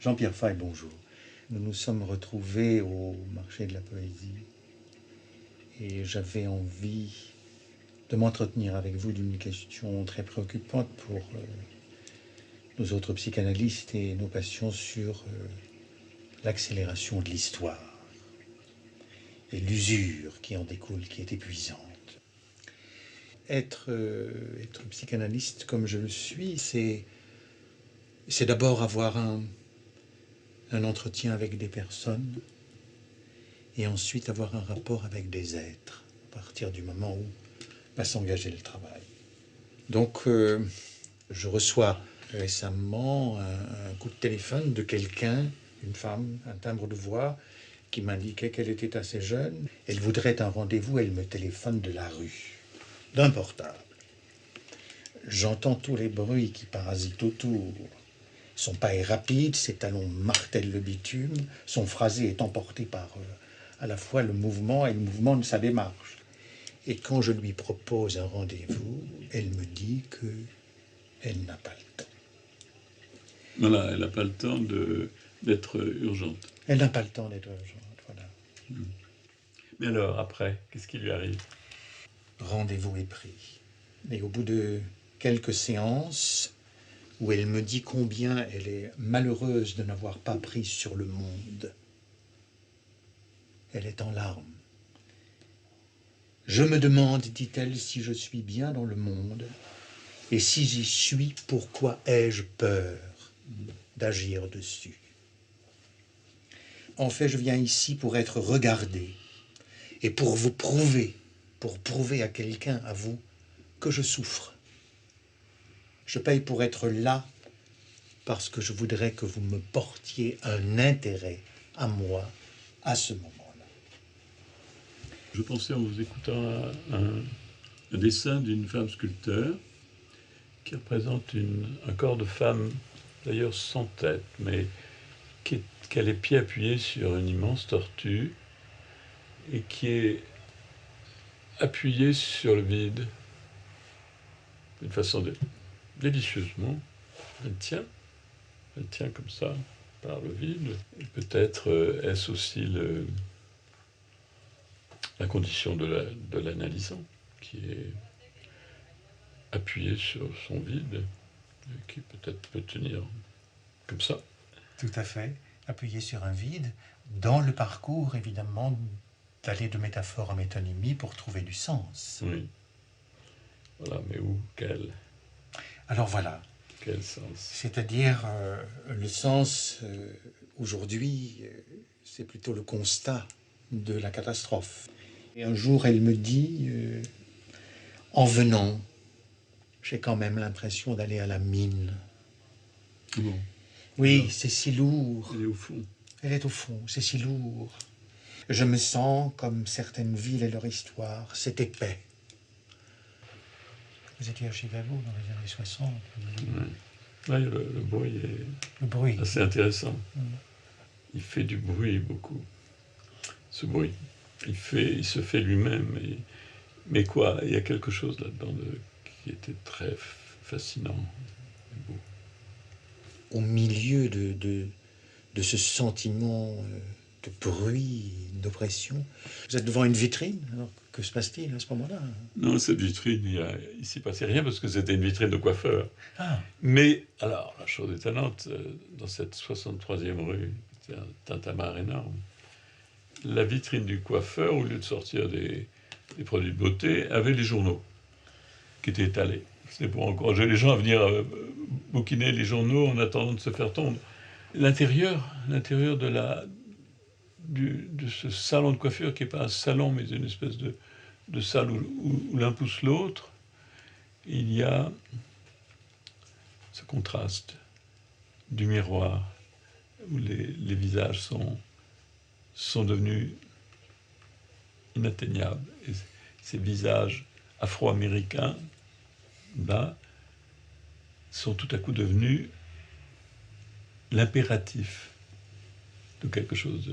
Jean-Pierre Fay, bonjour. Nous nous sommes retrouvés au marché de la poésie et j'avais envie de m'entretenir avec vous d'une question très préoccupante pour nos autres psychanalystes et nos patients sur l'accélération de l'histoire et l'usure qui en découle, qui est épuisante. Être psychanalyste comme je le suis, c'est d'abord avoir un entretien avec des personnes et ensuite avoir un rapport avec des êtres à partir du moment où va s'engager le travail. Donc je reçois récemment un coup de téléphone de quelqu'un, une femme, un timbre de voix qui m'indiquait qu'elle était assez jeune. Elle voudrait un rendez-vous, elle me téléphone de la rue, d'un portable. J'entends tous les bruits qui parasitent autour. Son pas est rapide, ses talons martèlent le bitume, son phrasé est emporté par à la fois le mouvement et le mouvement de sa démarche. Et quand je lui propose un rendez-vous, elle me dit qu'elle n'a pas le temps. Voilà, elle n'a pas le temps d'être urgente. Elle n'a pas le temps d'être urgente, voilà. Mais alors, après, qu'est-ce qui lui arrive? Rendez-vous est pris. Et au bout de quelques séances, où elle me dit combien elle est malheureuse de n'avoir pas pris sur le monde, elle est en larmes. Je me demande, dit-elle, si je suis bien dans le monde, et si j'y suis, pourquoi ai-je peur d'agir dessus? En fait, je viens ici pour être regardé, et pour prouver à quelqu'un, à vous, que je souffre. Je paye pour être là, parce que je voudrais que vous me portiez un intérêt à moi, à ce moment-là. Je pensais en vous écoutant à un dessin d'une femme sculpteur qui représente un corps de femme, d'ailleurs sans tête, mais qui a les pieds appuyés sur une immense tortue et qui est appuyée sur le vide d'une façon délicieusement. Elle tient comme ça par le vide. Et peut-être est-ce aussi la condition de l'analysant, qui est appuyé sur son vide, et qui peut-être peut tenir comme ça. Tout à fait, appuyé sur un vide, dans le parcours, évidemment, d'aller de métaphore en métonymie pour trouver du sens. Oui. Voilà, mais où? Quel? Alors voilà. Quel sens? C'est-à-dire, le sens, aujourd'hui, c'est plutôt le constat de la catastrophe. Et un jour, elle me dit, en venant, j'ai quand même l'impression d'aller à la mine. Bon. Oui, Alors, c'est si lourd. elle est au fond. Elle est au fond, c'est si lourd. Je me sens comme certaines villes et leur histoire, c'est épais. Vous étiez à Chicago dans les années 60. Ouais, le bruit est Le bruit. assez intéressant. Il fait du bruit beaucoup. Ce bruit. Il se fait lui-même. Mais quoi? Il y a quelque chose là-dedans qui était très fascinant et beau. Au milieu de ce sentiment de bruit, d'oppression, vous êtes devant une vitrine. Alors, que se passe-t-il à ce moment-là? Non, cette vitrine, il ne s'y passait rien parce que c'était une vitrine de coiffeur. Ah. Mais, alors, la chose étonnante, dans cette 63e rue, c'est un tintamarre énorme, la vitrine du coiffeur, au lieu de sortir des produits de beauté, avait les journaux qui étaient étalés. C'était pour encourager les gens à venir bouquiner les journaux en attendant de se faire tondre. L'intérieur de ce salon de coiffure, qui n'est pas un salon, mais une espèce de salle où l'un pousse l'autre, il y a ce contraste du miroir, où les visages sont devenus inatteignables. Et ces visages afro-américains, là, sont tout à coup devenus l'impératif de quelque chose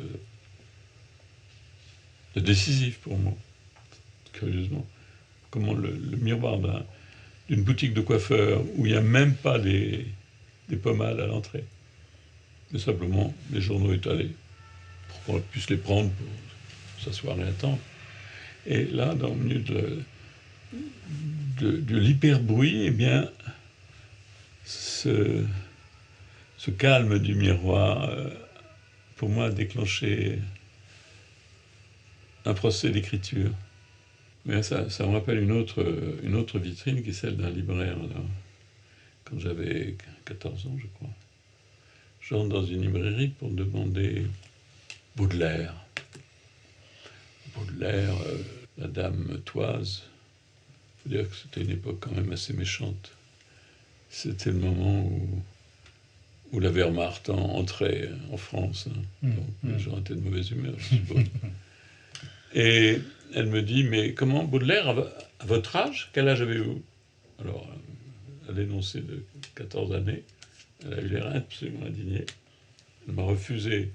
de décisif pour moi, curieusement. Comment le miroir d'une boutique de coiffeur où il n'y a même pas des pommades à l'entrée mais simplement les journaux étalés, pour qu'on puisse les prendre pour s'asseoir et attendre. Et là, dans le milieu de l'hyperbruit, eh bien, ce calme du miroir, pour moi, a déclenché un procès d'écriture. Mais ça me rappelle une autre vitrine qui est celle d'un libraire, là, quand j'avais 14 ans, je crois. J'entre dans une librairie pour demander Baudelaire. Baudelaire, la dame Toise. Il faut dire que c'était une époque quand même assez méchante. C'était le moment où la Wehrmacht entrait en France. Donc les gens étaient de mauvaise humeur, je suppose. Et elle me dit, mais comment Baudelaire, à votre âge, quel âge avez-vous? Alors, elle a énoncé de 14 années. Elle a eu l'air absolument indignée. Elle m'a refusé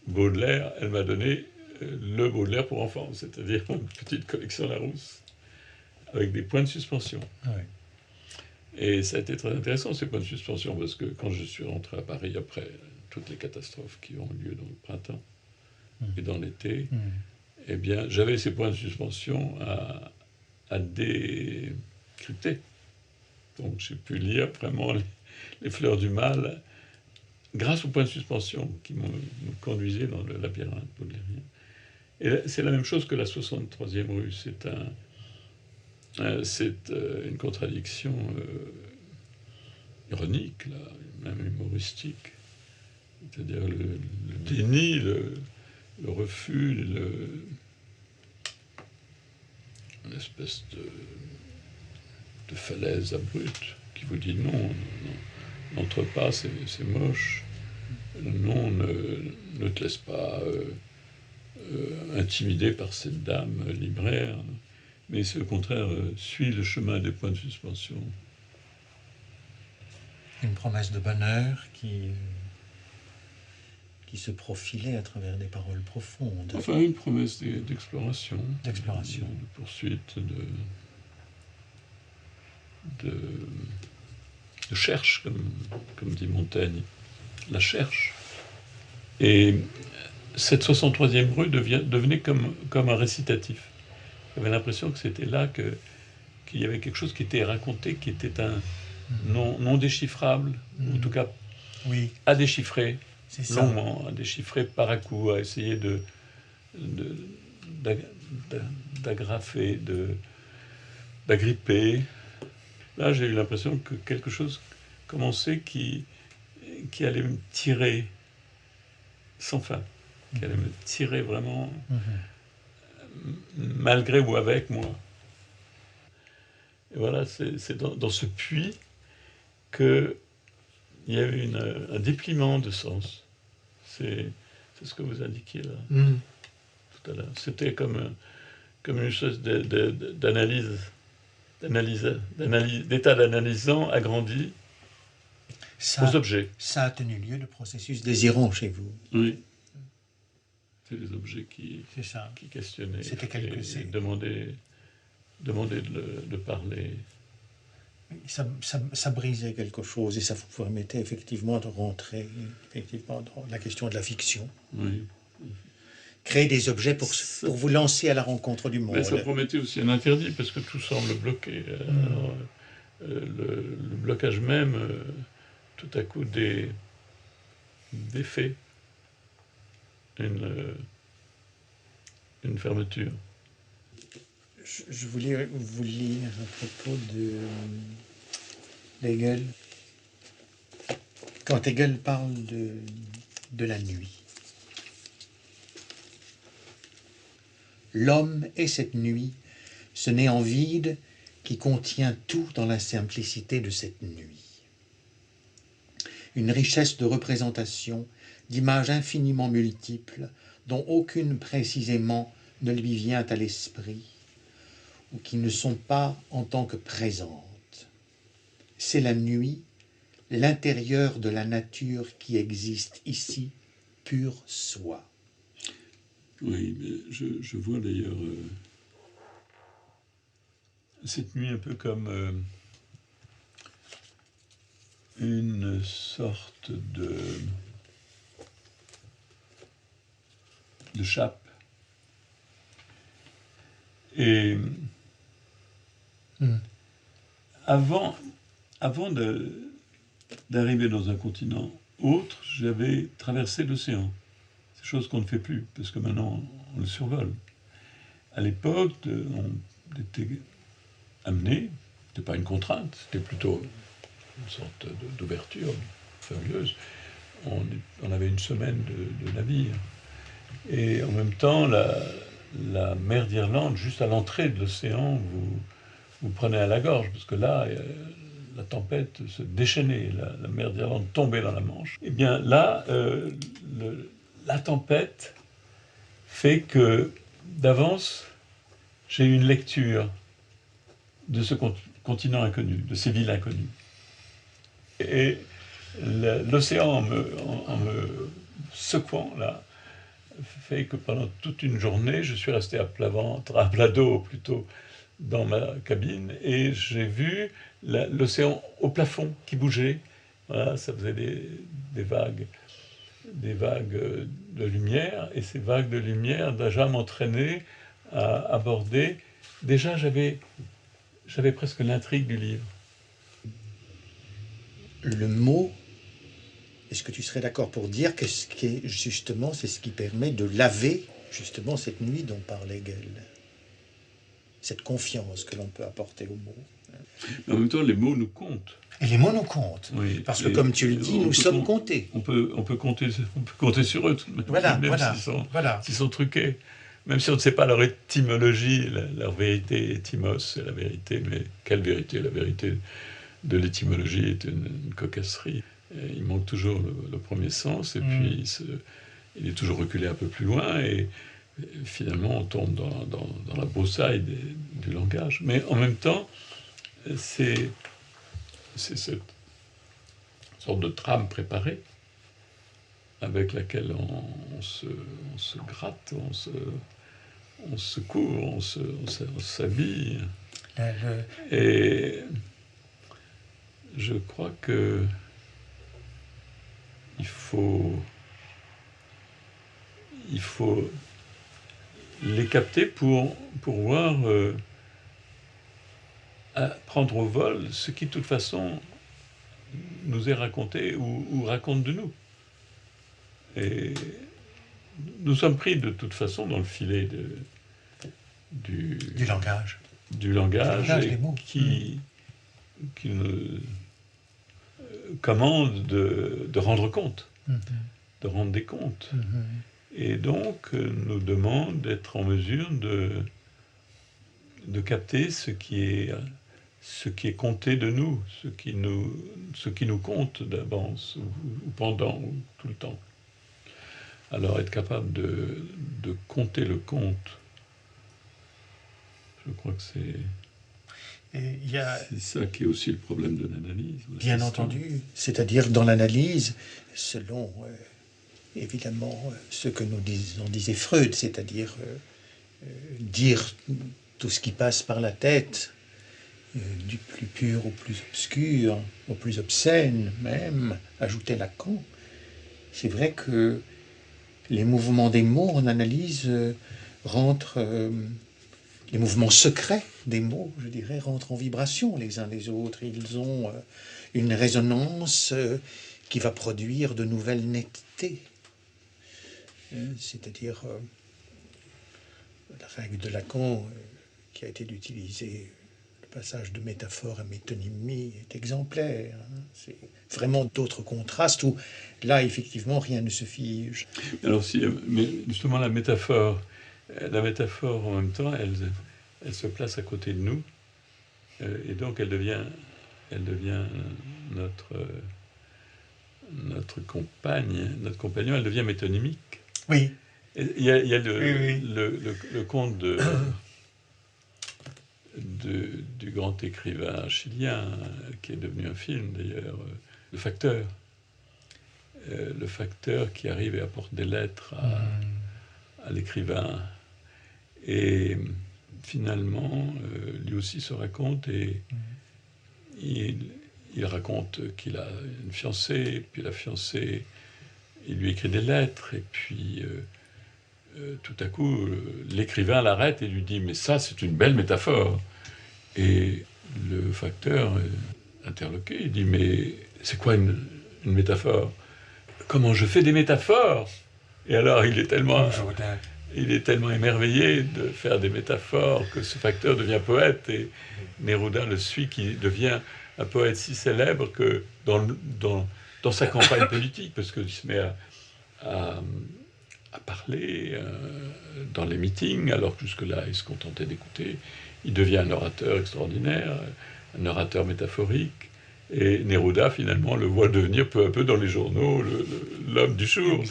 Baudelaire. Elle m'a donné le Baudelaire pour enfants, c'est-à-dire une petite collection Larousse, avec des points de suspension. Ouais. Et ça a été très intéressant, ces points de suspension, parce que quand je suis rentré à Paris, après toutes les catastrophes qui ont lieu dans le printemps et dans l'été, eh bien, j'avais ces points de suspension à décrypter. Donc j'ai pu lire vraiment les fleurs du mal grâce aux points de suspension qui me conduisaient dans le labyrinthe baudelairien. Et c'est la même chose que la 63e rue. C'est une contradiction ironique, là, même humoristique. C'est-à-dire le déni, le refus, une espèce de falaise abrupte qui vous dit non, n'entre pas, c'est moche. Non, ne te laisse pas intimider par cette dame libraire. Mais c'est au contraire, suis le chemin des points de suspension. Une promesse de bonheur qui se profilait à travers des paroles profondes. Enfin, une promesse d'exploration. D'exploration. De poursuite, de cherche, comme dit Montaigne. La cherche. Et cette 63e rue devenait comme un récitatif. J'avais l'impression que c'était là qu'il y avait quelque chose qui était raconté, qui était un non déchiffrable, ou en tout cas à déchiffrer longuement, à déchiffrer par à coup, à essayer d'agrafer, d'agripper. Là, j'ai eu l'impression que quelque chose commençait qui allait me tirer sans fin, qui allait me tirer vraiment, malgré ou avec moi. Et voilà, c'est dans ce puits qu'il y a eu un dépliement de sens. C'est ce que vous indiquiez là, tout à l'heure. C'était comme une chose d'état d'analysant agrandi aux objets. Ça a tenu lieu, le processus désirant chez vous. Oui. C'est les objets qui questionnaient. C'était demandaient de parler. Ça brisait quelque chose et ça vous permettait effectivement de rentrer dans la question de la fiction. Oui. Créer des objets pour vous lancer à la rencontre du monde. Mais ça promettait aussi un interdit parce que tout semble bloqué. Alors, le blocage même, tout à coup, défait une fermeture. Je voulais vous lire à propos d'Hegel. Quand Hegel parle de la nuit. L'homme est cette nuit, ce néant vide qui contient tout dans la simplicité de cette nuit. Une richesse de représentation, d'images infiniment multiples, dont aucune précisément ne lui vient à l'esprit, ou qui ne sont pas en tant que présentes. C'est la nuit, l'intérieur de la nature qui existe ici, pur soi. Oui, mais je vois d'ailleurs cette nuit un peu comme une sorte de chape. Et avant d'arriver dans un continent autre, j'avais traversé l'océan. C'est chose qu'on ne fait plus, parce que maintenant, on le survole. À l'époque, on était amené, c'était pas une contrainte, c'était plutôt une sorte d'ouverture fabuleuse. On avait une semaine de navire. Et en même temps, la mer d'Irlande, juste à l'entrée de l'océan, vous prenez à la gorge, parce que là, la tempête se déchaînait, la mer d'Irlande tombait dans la Manche. Et bien là, la tempête fait que, d'avance, j'ai eu une lecture de ce continent inconnu, de ces villes inconnues. Et l'océan, en me secouant, là, fait que pendant toute une journée, je suis resté à plat ventre, à plat dos plutôt, dans ma cabine, et j'ai vu l'océan au plafond qui bougeait. Voilà, ça faisait des vagues de lumière, et ces vagues de lumière déjà m'entraînaient à aborder. Déjà, j'avais presque l'intrigue du livre. Le mot, est-ce que tu serais d'accord pour dire que justement, c'est ce qui permet de laver justement cette nuit dont parlait Guel, cette confiance que l'on peut apporter aux mots. Mais en même temps, les mots nous comptent. Et les mots nous comptent, Oui, parce que comme tu le dis, nous sommes comptés. On peut compter sur eux, même s'ils sont truqués. Même si on ne sait pas leur étymologie, leur vérité, étymos, c'est la vérité, mais quelle vérité? La vérité de l'étymologie est une cocasserie. Il manque toujours le premier sens, et puis il est toujours reculé un peu plus loin, et finalement on tombe dans la broussaille du langage. Mais en même temps, c'est cette sorte de trame préparée avec laquelle on se gratte, on se court, on s'habille. Et je crois que il faut les capter pour voir prendre au vol ce qui, de toute façon, nous est raconté ou raconte de nous. Et nous sommes pris, de toute façon, dans le filet du langage. Du langage des mots. qui nous commande de rendre compte, de rendre des comptes. Et donc nous demande d'être en mesure de capter ce qui est compté de nous, ce qui nous compte d'avance, ou pendant, ou tout le temps. Alors être capable de compter le compte, je crois que c'est ça qui est aussi le problème de l'analyse. Bien entendu, c'est-à-dire dans l'analyse, selon évidemment ce que nous disait Freud, c'est-à-dire dire tout ce qui passe par la tête, du plus pur au plus obscur, au plus obscène même, ajoutait Lacan. C'est vrai que les mouvements des mots en analyse rentrent, les mouvements secrets des mots, je dirais, rentrent en vibration les uns les autres. Ils ont une résonance qui va produire de nouvelles nettetés. C'est-à-dire la règle de Lacan qui a été d'utiliser le passage de métaphore à métonymie est exemplaire. C'est vraiment d'autres contrastes où là, effectivement, rien ne se fige. Alors si, mais justement, la métaphore en même temps, elle se place à côté de nous, et donc elle devient notre compagnon, elle devient métonymique. Oui. Il y a le conte du grand écrivain chilien, qui est devenu un film d'ailleurs, Le Facteur. Le facteur qui arrive et apporte des lettres à l'écrivain. Et finalement, lui aussi se raconte, et il raconte qu'il a une fiancée, puis la fiancée, il lui écrit des lettres, et puis tout à coup, l'écrivain l'arrête et lui dit « Mais ça, c'est une belle métaphore ». Et le facteur est interloqué, il dit « Mais c'est quoi une métaphore ? Comment je fais des métaphores ?» Et alors, il est tellement émerveillé de faire des métaphores que ce facteur devient poète, et Neruda le suit, qui devient un poète si célèbre que dans sa campagne politique, parce qu'il se met à parler dans les meetings, alors que jusque-là, il se contentait d'écouter. Il devient un orateur extraordinaire, un orateur métaphorique, et Neruda, finalement, le voit devenir peu à peu dans les journaux l'homme du jour,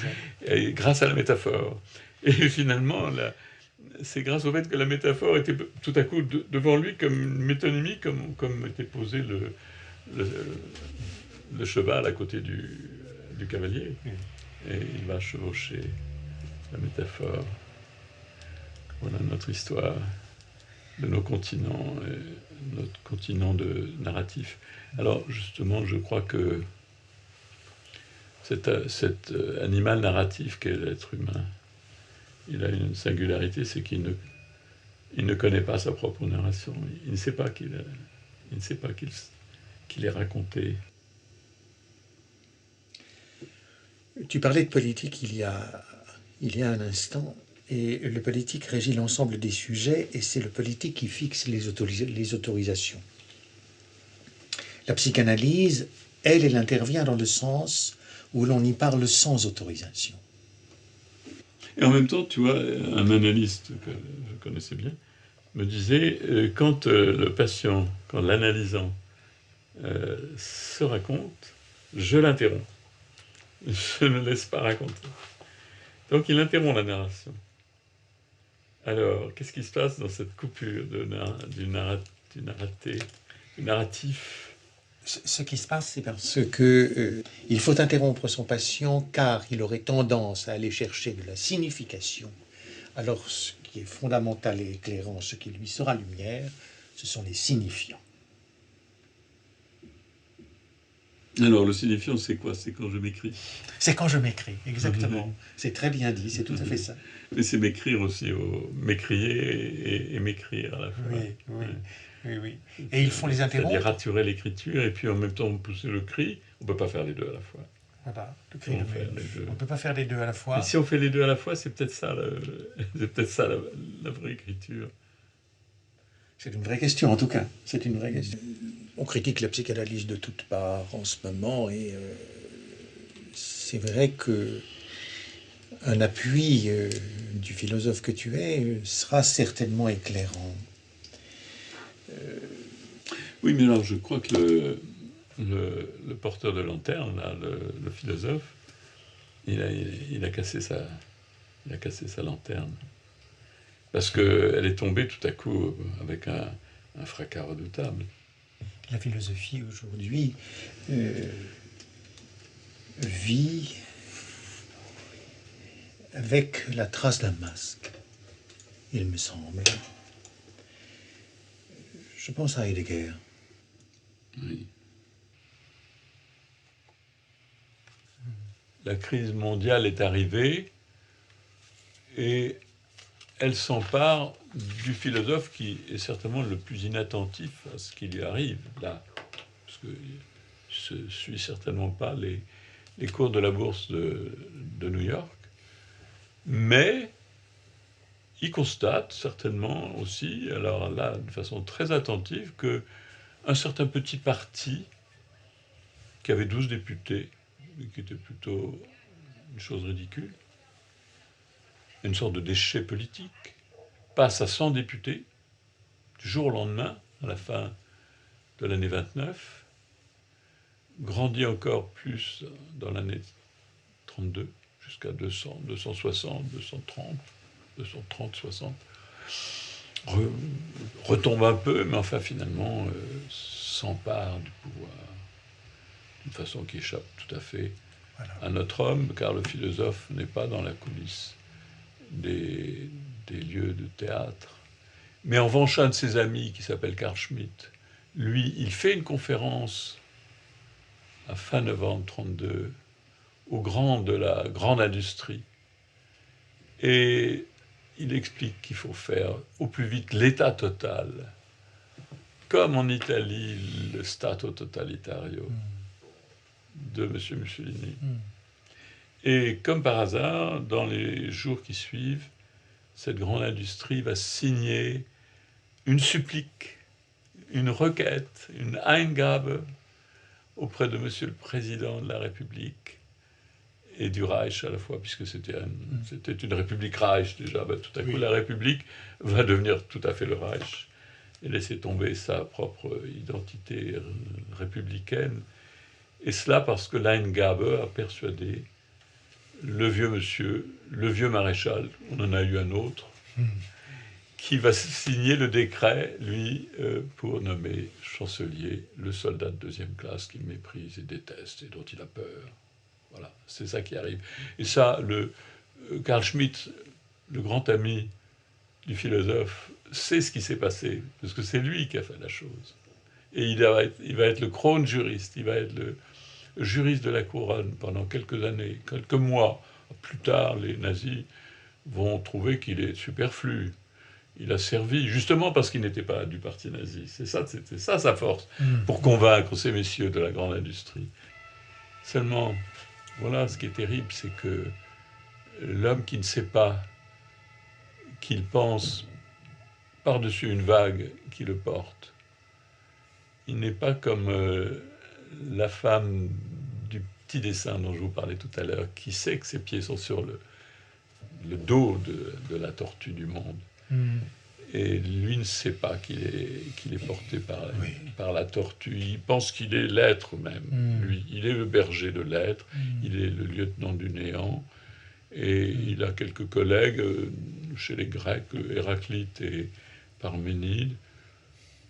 et grâce à la métaphore. Et finalement, c'est grâce au fait que la métaphore était tout à coup devant lui comme une métonymie, comme était posé le cheval à côté du cavalier. Et il va chevaucher la métaphore. Voilà notre histoire de nos continents, et notre continent de narratif. Alors justement, je crois que cet animal narratif qu'est l'être humain, il a une singularité, c'est qu'il ne connaît pas sa propre narration. Il ne sait pas qu'il est raconté. Tu parlais de politique il y a un instant, et le politique régit l'ensemble des sujets, et c'est le politique qui fixe les autorisations. La psychanalyse, elle intervient dans le sens où l'on y parle sans autorisation. Et en même temps, tu vois, un analyste que je connaissais bien me disait, quand le patient, quand l'analysant se raconte, je l'interromps. Je ne laisse pas raconter. Donc il interrompt la narration. Alors, qu'est-ce qui se passe dans cette coupure du narratif ? Ce qui se passe, c'est parce que il faut interrompre son patient, car il aurait tendance à aller chercher de la signification. Alors, ce qui est fondamental et éclairant, ce qui lui sera lumière, ce sont les signifiants. Alors, le signifiant, c'est quoi ? C'est quand je m'écris. C'est quand je m'écris, exactement. C'est très bien dit, c'est tout à fait ça. Mais c'est m'écrire aussi, m'écrier et m'écrire à la fois. Oui. Et ils font les interrompre. C'est-à-dire raturer l'écriture et puis en même temps pousser le cri. On ne peut pas faire les deux à la fois. Voilà, le cri, on ne peut pas faire les deux à la fois. Mais si on fait les deux à la fois, c'est peut-être ça, la vraie écriture. C'est une vraie question, en tout cas. C'est une vraie question. On critique la psychanalyse de toutes parts en ce moment, et c'est vrai que un appui du philosophe que tu es sera certainement éclairant. Oui, mais alors je crois que le porteur de lanterne, là, le philosophe, il a cassé sa lanterne. Parce qu'elle est tombée tout à coup avec un fracas redoutable. La philosophie aujourd'hui vit avec la trace d'un masque, il me semble. Je pense à Heidegger. Oui. La crise mondiale est arrivée et elle s'empare du philosophe qui est certainement le plus inattentif à ce qui lui arrive là, parce qu'il ne suit certainement pas les cours de la bourse de New York, mais il constate certainement aussi, alors là, de façon très attentive, qu'un certain petit parti qui avait 12 députés, qui était plutôt une chose ridicule, une sorte de déchet politique, passe à 100 députés du jour au lendemain, à la fin de l'année 29, grandit encore plus dans l'année 32, jusqu'à 200, 260, 230, 230, 60, retombe un peu, mais enfin finalement s'empare du pouvoir d'une façon qui échappe tout à fait à notre homme, car le philosophe n'est pas dans la coulisse des lieux de théâtre. Mais en revanche, un de ses amis, qui s'appelle Carl Schmitt, lui, il fait une conférence à fin novembre 1932 au grand de la grande industrie. Et il explique qu'il faut faire au plus vite l'état total, comme en Italie, le Stato Totalitario de M. Mussolini. Et comme par hasard, dans les jours qui suivent, cette grande industrie va signer une supplique, une requête, une Eingabe auprès de Monsieur le Président de la République et du Reich à la fois, puisque c'était une République Reich déjà. Ben, tout à coup, la République va devenir tout à fait le Reich et laisser tomber sa propre identité républicaine. Et cela parce que l'Eingabe a persuadé le vieux monsieur, le vieux maréchal, on en a eu un autre, qui va signer le décret, lui, pour nommer chancelier le soldat de deuxième classe qu'il méprise et déteste et dont il a peur. Voilà, c'est ça qui arrive. Et ça, Carl Schmitt, le grand ami du philosophe, sait ce qui s'est passé, parce que c'est lui qui a fait la chose. Et il va être le Kronjuriste, il va être le juriste de la couronne pendant quelques années, quelques mois. Plus tard, les nazis vont trouver qu'il est superflu. Il a servi, justement parce qu'il n'était pas du parti nazi. C'était ça sa force, pour convaincre ces messieurs de la grande industrie. Seulement, voilà, ce qui est terrible, c'est que l'homme qui ne sait pas qu'il pense par-dessus une vague qui le porte, il n'est pas comme la femme du petit dessin dont je vous parlais tout à l'heure, qui sait que ses pieds sont sur le dos de la tortue du monde. Et lui ne sait pas qu'il est porté par la tortue. Il pense qu'il est l'être même. Lui, il est le berger de l'être. Il est le lieutenant du néant. Et il a quelques collègues chez les Grecs, Héraclite et Parménide.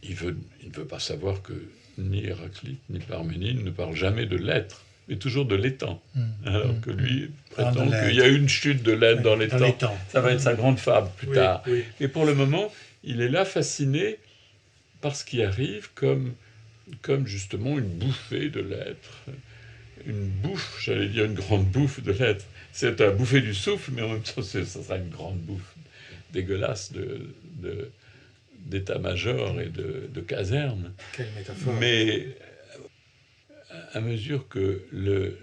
Il ne veut pas savoir que ni Héraclite ni Parménide ne parlent jamais de l'être, mais toujours de l'étang. Alors que lui prétend qu'il y a une chute de l'être dans l'étang. Ça va être sa grande fable plus tard. Et pour le moment, il est là fasciné par ce qui arrive comme justement une bouffée de l'être. Une bouffe, j'allais dire une grande bouffe de l'être. C'est un bouffée du souffle, mais en même temps, ça sera une grande bouffe dégueulasse d'état-major et de caserne. Quelle métaphore. Mais à mesure que le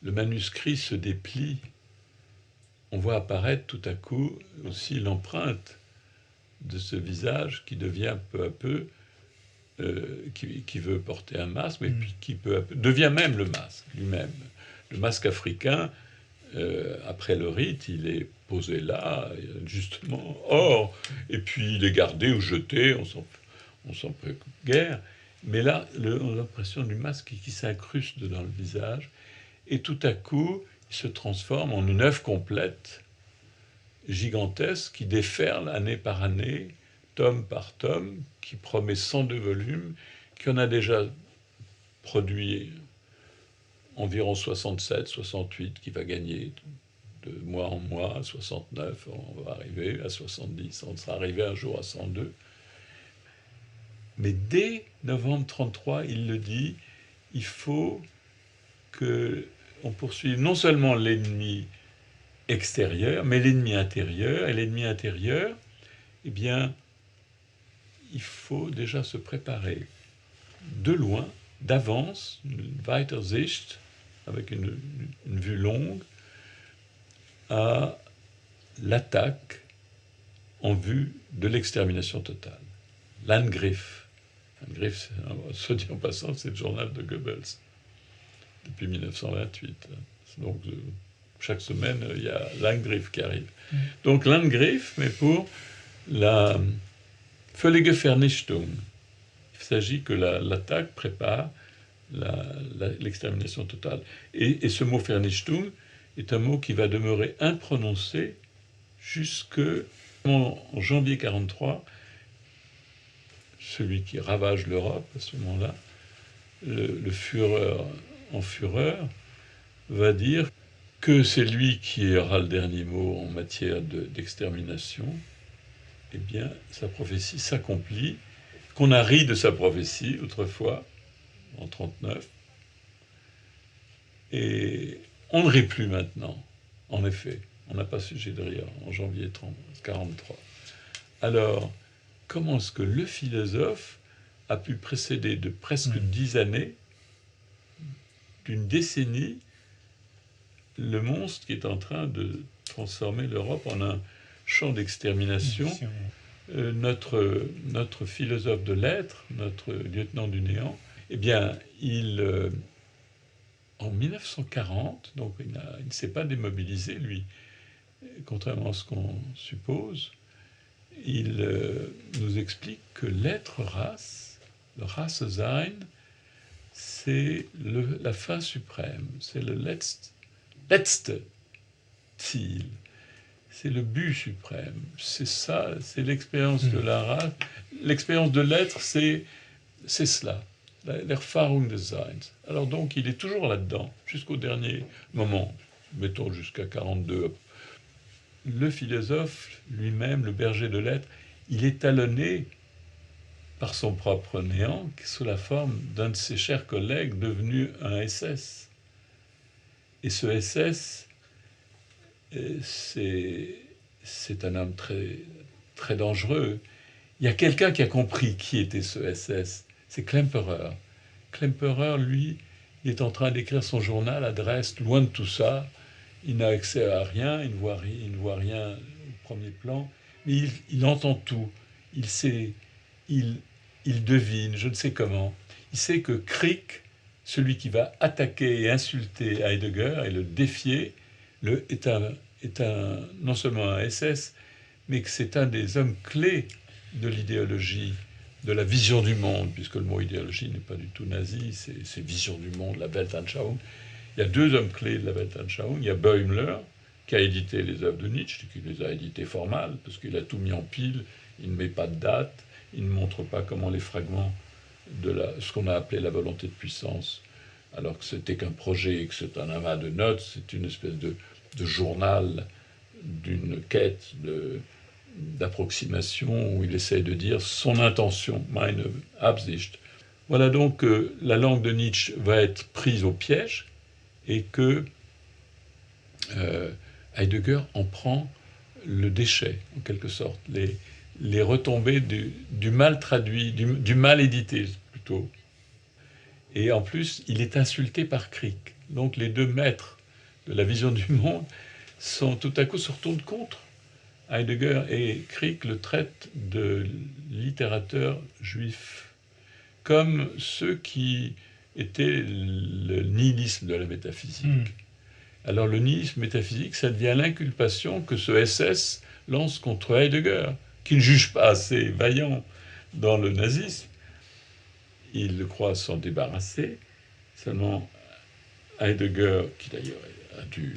manuscrit se déplie, on voit apparaître tout à coup aussi l'empreinte de ce visage qui devient peu à peu, qui veut porter un masque, mais puis qui peu à peu devient même le masque lui-même. Le masque africain, après le rite, il est posé là, justement, or, et puis il est gardé ou jeté, on s'en préoccupe guère. Mais là, on a l'impression du masque qui s'incruste dans le visage, et tout à coup, il se transforme en une œuvre complète, gigantesque, qui déferle année par année, tome par tome, qui promet 102 volumes, qui en a déjà produit environ 67, 68, qui va gagner de mois en mois, à 69, on va arriver à 70, on sera arrivé un jour à 102. Mais dès novembre 1933, il le dit, il faut qu'on poursuive non seulement l'ennemi extérieur, mais l'ennemi intérieur. Et l'ennemi intérieur, eh bien, il faut déjà se préparer de loin, d'avance, une Weitersicht, avec une vue longue, à l'attaque en vue de l'extermination totale. L'Angriff. L'Angriff, soit dit en passant, c'est le journal de Goebbels, depuis 1928. Donc, chaque semaine, il y a l'Angriff qui arrive. Donc, l'Angriff, mais pour la völlige Vernichtung. Il s'agit que l'attaque prépare l'extermination totale. Et ce mot Vernichtung est un mot qui va demeurer imprononcé jusqu'en janvier 1943. Celui qui ravage l'Europe à ce moment-là, le Führer en fureur, va dire que c'est lui qui aura le dernier mot en matière d'extermination. Eh bien, sa prophétie s'accomplit, qu'on a ri de sa prophétie autrefois, en 1939, et on ne rit plus maintenant, en effet. On n'a pas sujet de rire en janvier 1943. Alors, comment est-ce que le philosophe a pu précéder de presque 10 années, d'une décennie, le monstre qui est en train de transformer l'Europe en un champ d'extermination? Notre philosophe de lettres, notre lieutenant du néant, eh bien, en 1940, donc il ne s'est pas démobilisé, lui, contrairement à ce qu'on suppose, il nous explique que l'être race, le Rasse-Sein, c'est la fin suprême, c'est le letzte Ziel, c'est le but suprême, c'est ça, c'est l'expérience de la race, l'expérience de l'être, c'est cela, l'Erfahrung des Seins. Alors donc, il est toujours là-dedans, jusqu'au dernier moment, mettons jusqu'à 42. Le philosophe lui-même, le berger de l'être, il est talonné par son propre néant, sous la forme d'un de ses chers collègues devenu un SS. Et ce SS, c'est un homme très, très dangereux. Il y a quelqu'un qui a compris qui était ce SS, c'est Klemperer. Klemperer, lui, il est en train d'écrire son journal à Dresde, loin de tout ça. Il n'a accès à rien, il ne voit rien au premier plan, mais il entend tout. Il sait, il devine, je ne sais comment. Il sait que Crick, celui qui va attaquer et insulter Heidegger et le défier, est non seulement un SS, mais que c'est un des hommes clés de l'idéologie, de la vision du monde, puisque le mot idéologie n'est pas du tout nazi, c'est vision du monde, la Weltanschauung. Il y a deux hommes clés de la Weltanschauung. Il y a Bäumler, qui a édité les œuvres de Nietzsche, qui les a éditées formales, parce qu'il a tout mis en pile, il ne met pas de date, il ne montre pas comment les fragments de ce qu'on a appelé la volonté de puissance, alors que c'était qu'un projet, que c'est un amas de notes, c'est une espèce de journal d'une quête d'approximation où il essaie de dire son intention, meine Absicht. Voilà donc que la langue de Nietzsche va être prise au piège et que Heidegger en prend le déchet, en quelque sorte, les retombées du mal traduit, du mal édité plutôt. Et en plus, il est insulté par Crick. Donc les deux maîtres de la vision du monde tout à coup se retournent contre Heidegger, et Crick le traite de littérateur juif, comme ceux qui étaient le nihilisme de la métaphysique. Alors le nihilisme métaphysique, ça devient l'inculpation que ce SS lance contre Heidegger, qui ne juge pas assez vaillant dans le nazisme. Il le croit s'en débarrasser. Seulement Heidegger, qui d'ailleurs a dû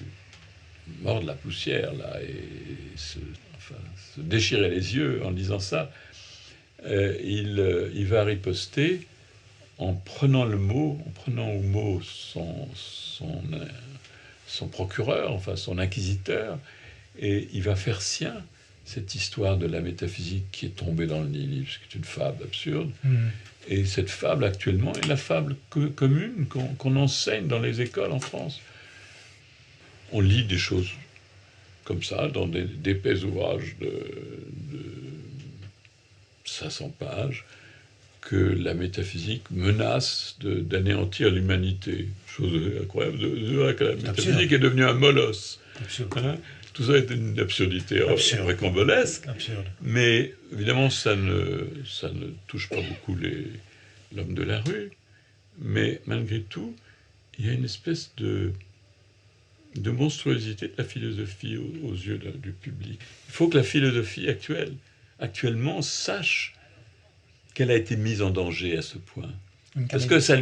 mordre la poussière là, et se déchirer les yeux en disant ça, il va riposter en prenant au mot son procureur, enfin son inquisiteur, et il va faire sien cette histoire de la métaphysique qui est tombée dans le nihilisme, qui est une fable absurde. Et cette fable actuellement est la fable commune qu'on enseigne dans les écoles en France. On lit des choses comme ça dans d'épais ouvrages de 500 pages, que la métaphysique menace d'anéantir l'humanité. Chose incroyable, que la métaphysique est devenue un molosse. Hein? Tout ça est une absurdité rocambolesque, mais évidemment ça ne touche pas beaucoup l'homme de la rue, mais malgré tout, il y a une espèce de monstruosité de la philosophie aux yeux du public. Il faut que la philosophie actuellement sache qu'elle a été mise en danger à ce point. Parce que ce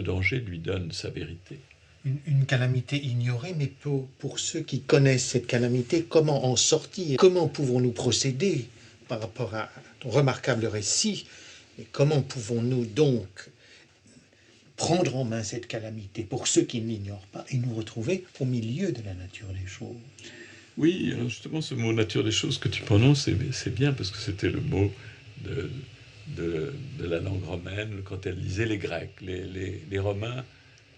danger lui donne sa vérité. Une calamité ignorée, mais pour ceux qui connaissent cette calamité, comment en sortir? Comment pouvons-nous procéder par rapport à ton remarquable récit? Et comment pouvons-nous donc prendre en main cette calamité pour ceux qui ne l'ignorent pas et nous retrouver au milieu de la nature des choses? Oui, alors justement, ce mot « nature des choses » que tu prononces, c'est bien, parce que c'était le mot de la langue romaine quand elle lisait les Grecs. Les Romains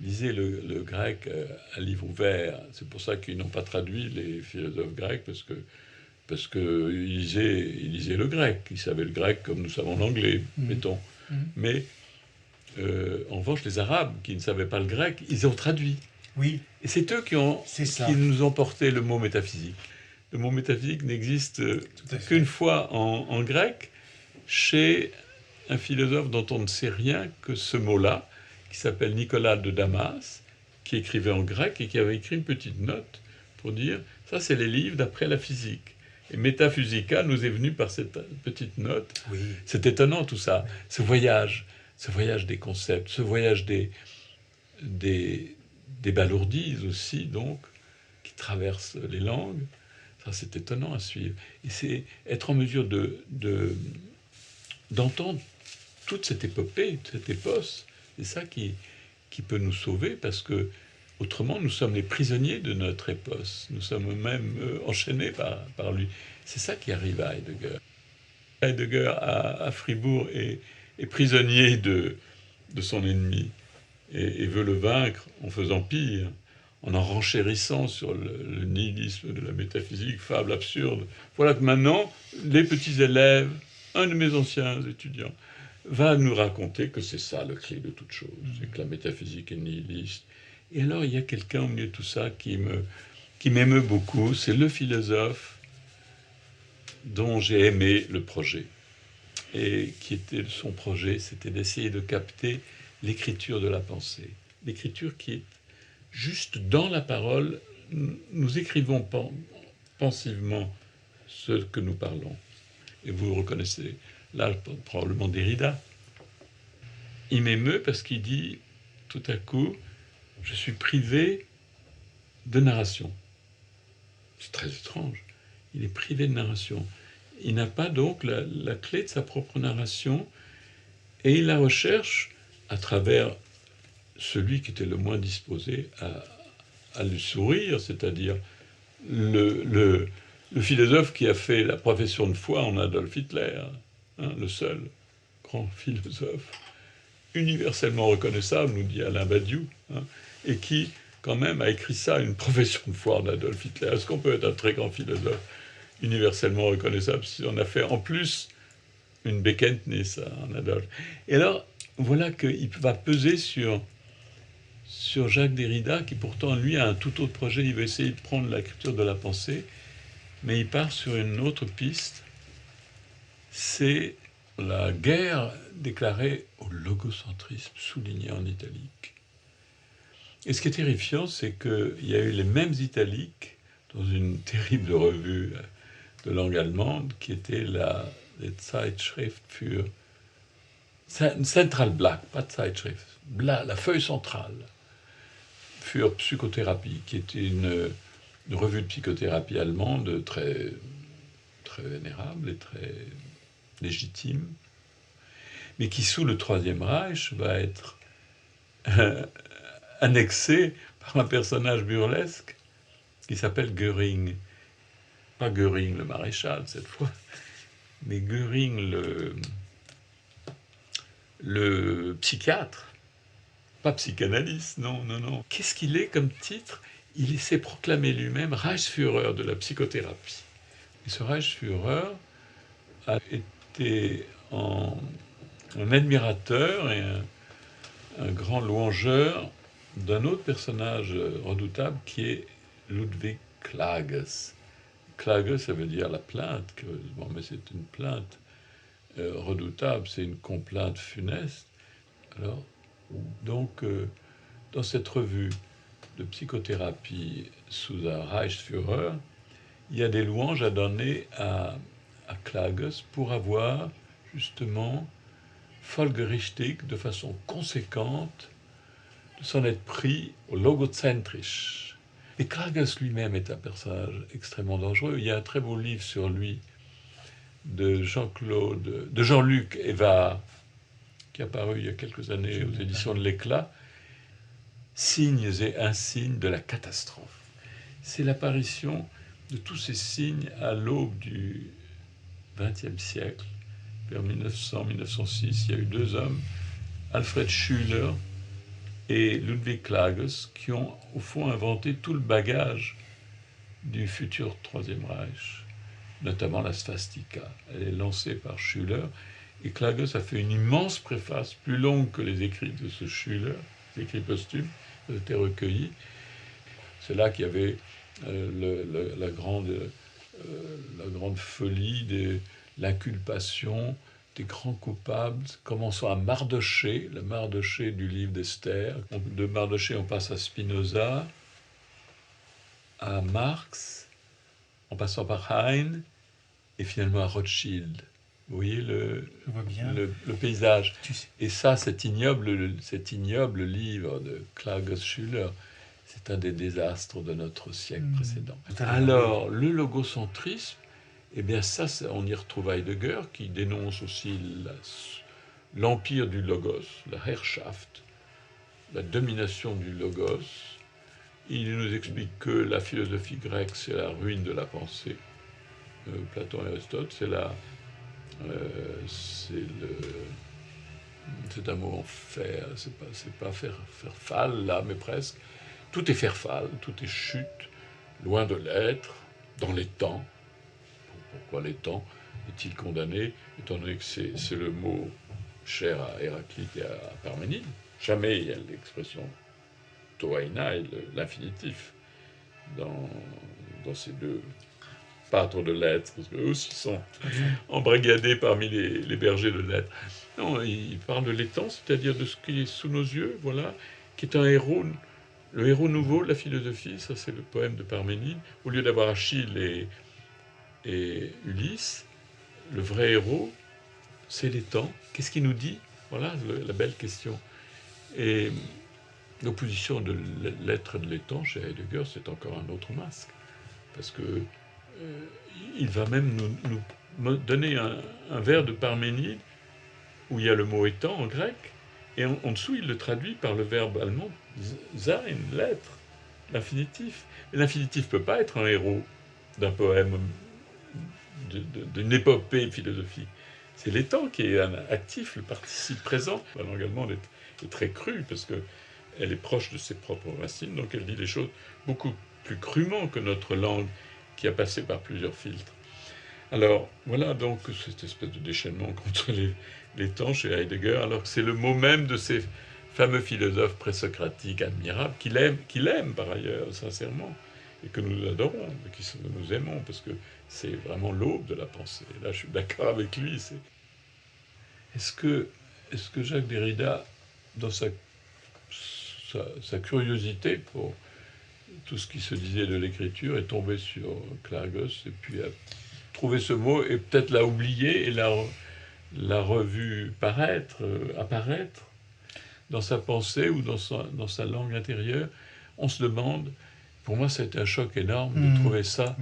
lisaient le grec à livre ouvert. C'est pour ça qu'ils n'ont pas traduit les philosophes grecs, parce que ils lisaient le grec. Ils savaient le grec comme nous savons l'anglais, mettons. Mais en revanche, les Arabes, qui ne savaient pas le grec, ils ont traduit. Oui. Et c'est eux qui nous ont porté le mot métaphysique. Le mot métaphysique n'existe qu'une fois en grec, chez un philosophe dont on ne sait rien que ce mot-là, qui s'appelle Nicolas de Damas, qui écrivait en grec et qui avait écrit une petite note pour dire « ça, c'est les livres d'après la physique ». Et Metaphysica nous est venu par cette petite note. Oui. C'est étonnant tout ça, ce voyage des concepts, ce voyage des balourdises aussi, donc, qui traversent les langues. Ça, c'est étonnant à suivre. Et c'est être en mesure d'entendre toute cette épopée, cette épos. C'est ça qui peut nous sauver, parce que autrement, nous sommes les prisonniers de notre épos. Nous sommes même enchaînés par lui. C'est ça qui arrive à Heidegger. Heidegger, à Fribourg, est prisonnier de son ennemi et veut le vaincre en faisant pire, en renchérissant sur le nihilisme de la métaphysique, fable absurde. Voilà que maintenant, les petits élèves, un de mes anciens étudiants, va nous raconter que c'est ça le clé de toute chose, c'est que la métaphysique est nihiliste. Et alors, il y a quelqu'un au milieu de tout ça qui m'émeut beaucoup, c'est le philosophe dont j'ai aimé le projet. Et qui était son projet, c'était d'essayer de capter l'écriture de la pensée. L'écriture qui est juste dans la parole. Nous écrivons pensivement ce que nous parlons. Et vous reconnaissez là probablement Derrida. Il m'émeut parce qu'il dit tout à coup, je suis privé de narration. C'est très étrange. Il est privé de narration. Il n'a pas donc la clé de sa propre narration, et il la recherche à travers celui qui était le moins disposé à lui sourire, c'est-à-dire le philosophe qui a fait la profession de foi en Adolf Hitler, hein, le seul grand philosophe universellement reconnaissable, nous dit Alain Badiou, hein, et qui, quand même, a écrit ça, une profession de foi en Adolf Hitler. Est-ce qu'on peut être un très grand philosophe universellement reconnaissable si on a fait en plus une Bekenntnis en Adolphe? Et alors, voilà qu'il va peser sur Jacques Derrida, qui pourtant, lui, a un tout autre projet. Il va essayer de prendre l'écriture de la pensée, mais il part sur une autre piste. C'est la guerre déclarée au logocentrisme, souligné en italique. Et ce qui est terrifiant, c'est qu'il y a eu les mêmes italiques dans une terrible revue de langue allemande qui était la Zeitschrift für Central Black, pas Zeitschrift, la feuille centrale für Psychothérapie, qui était une revue de psychothérapie allemande très, très vénérable et très légitime, mais qui, sous le Troisième Reich, va être annexée par un personnage burlesque qui s'appelle Göring. Pas Göring le maréchal cette fois, mais Göring le psychiatre, pas psychanalyste, non. Qu'est-ce qu'il est comme titre? Il s'est proclamé lui-même Reichsführer de la psychothérapie. Et ce Reichsführer a été un admirateur et un grand louangeur d'un autre personnage redoutable qui est Ludwig Klages. Klage, ça veut dire la plainte, curieusement, mais c'est une plainte redoutable, c'est une complainte funeste. Alors, donc, dans cette revue de psychothérapie sous un Reichsführer, il y a des louanges à donner à Klages pour avoir, justement, folgerichtig, de façon conséquente, de s'en être pris au logocentrisch. Et Klages lui-même est un personnage extrêmement dangereux. Il y a un très beau livre sur lui de Jean-Luc Evard, qui est apparu il y a quelques années aux éditions de l'Éclat, Signes et insignes de la catastrophe. C'est l'apparition de tous ces signes à l'aube du XXe siècle, vers 1900-1906. Il y a eu deux hommes, Alfred Schüler et Ludwig Klages, qui ont au fond inventé tout le bagage du futur Troisième Reich, notamment la swastika. Elle est lancée par Schüller, et Klages a fait une immense préface, plus longue que les écrits de ce Schüller, les écrits posthumes, qui ont été recueillis. C'est là qu'il y avait la grande folie de l'inculpation des grands coupables, commençant à Mardochée, le Mardochée du livre d'Esther. De Mardochée, on passe à Spinoza, à Marx, en passant par Heine, et finalement à Rothschild. Vous voyez le paysage. Et ça, cet ignoble livre de Klages-Schüller, c'est un des désastres de notre siècle précédent. Alors, le logocentrisme, eh bien ça, on y retrouve Heidegger, qui dénonce aussi l'empire du logos, la Herrschaft, la domination du logos. Il nous explique que la philosophie grecque, c'est la ruine de la pensée. Platon et Aristote, c'est un mot en fer, c'est pas faire fall là, mais presque. Tout est faire-fall, tout est chute, loin de l'être, dans les temps. Pourquoi les temps est-il condamné, étant donné que c'est le mot cher à Héraclite et à Parménide. Jamais il y a l'expression toaina et l'infinitif dans ces deux pâtres de l'être, parce qu'eux aussi sont embrigadés parmi les bergers de l'être. Non, il parle de l'étang, c'est-à-dire de ce qui est sous nos yeux, voilà, qui est un héros. Le héros nouveau de la philosophie, ça c'est le poème de Parménide. Au lieu d'avoir Achille et Ulysse, le vrai héros, c'est l'étang. Qu'est-ce qu'il nous dit? Voilà la belle question. Et l'opposition de l'être et de l'étang chez Heidegger, c'est encore un autre masque. Parce que il va même nous donner un vers de Parménide où il y a le mot étang en grec, et en dessous il le traduit par le verbe allemand sein, l'être, l'infinitif. Et l'infinitif ne peut pas être un héros d'un poème, d'une épopée philosophique. C'est l'étang qui est actif, le participe présent. La langue allemande est très crue parce qu'elle est proche de ses propres racines, donc elle dit les choses beaucoup plus crûment que notre langue qui a passé par plusieurs filtres. Alors, voilà donc cette espèce de déchaînement contre les temps chez Heidegger, alors que c'est le mot même de ces fameux philosophes présocratiques admirables, qu'il aime par ailleurs, sincèrement, et que nous adorons, et que nous aimons, parce que c'est vraiment l'aube de la pensée. Là, je suis d'accord avec lui. Est-ce que Jacques Derrida, dans sa curiosité pour tout ce qui se disait de l'écriture, est tombé sur Klages, et puis a trouvé ce mot, et peut-être l'a oublié, et l'a revu apparaître dans sa pensée ou dans sa langue intérieure? On se demande, pour moi c'était un choc énorme de trouver ça,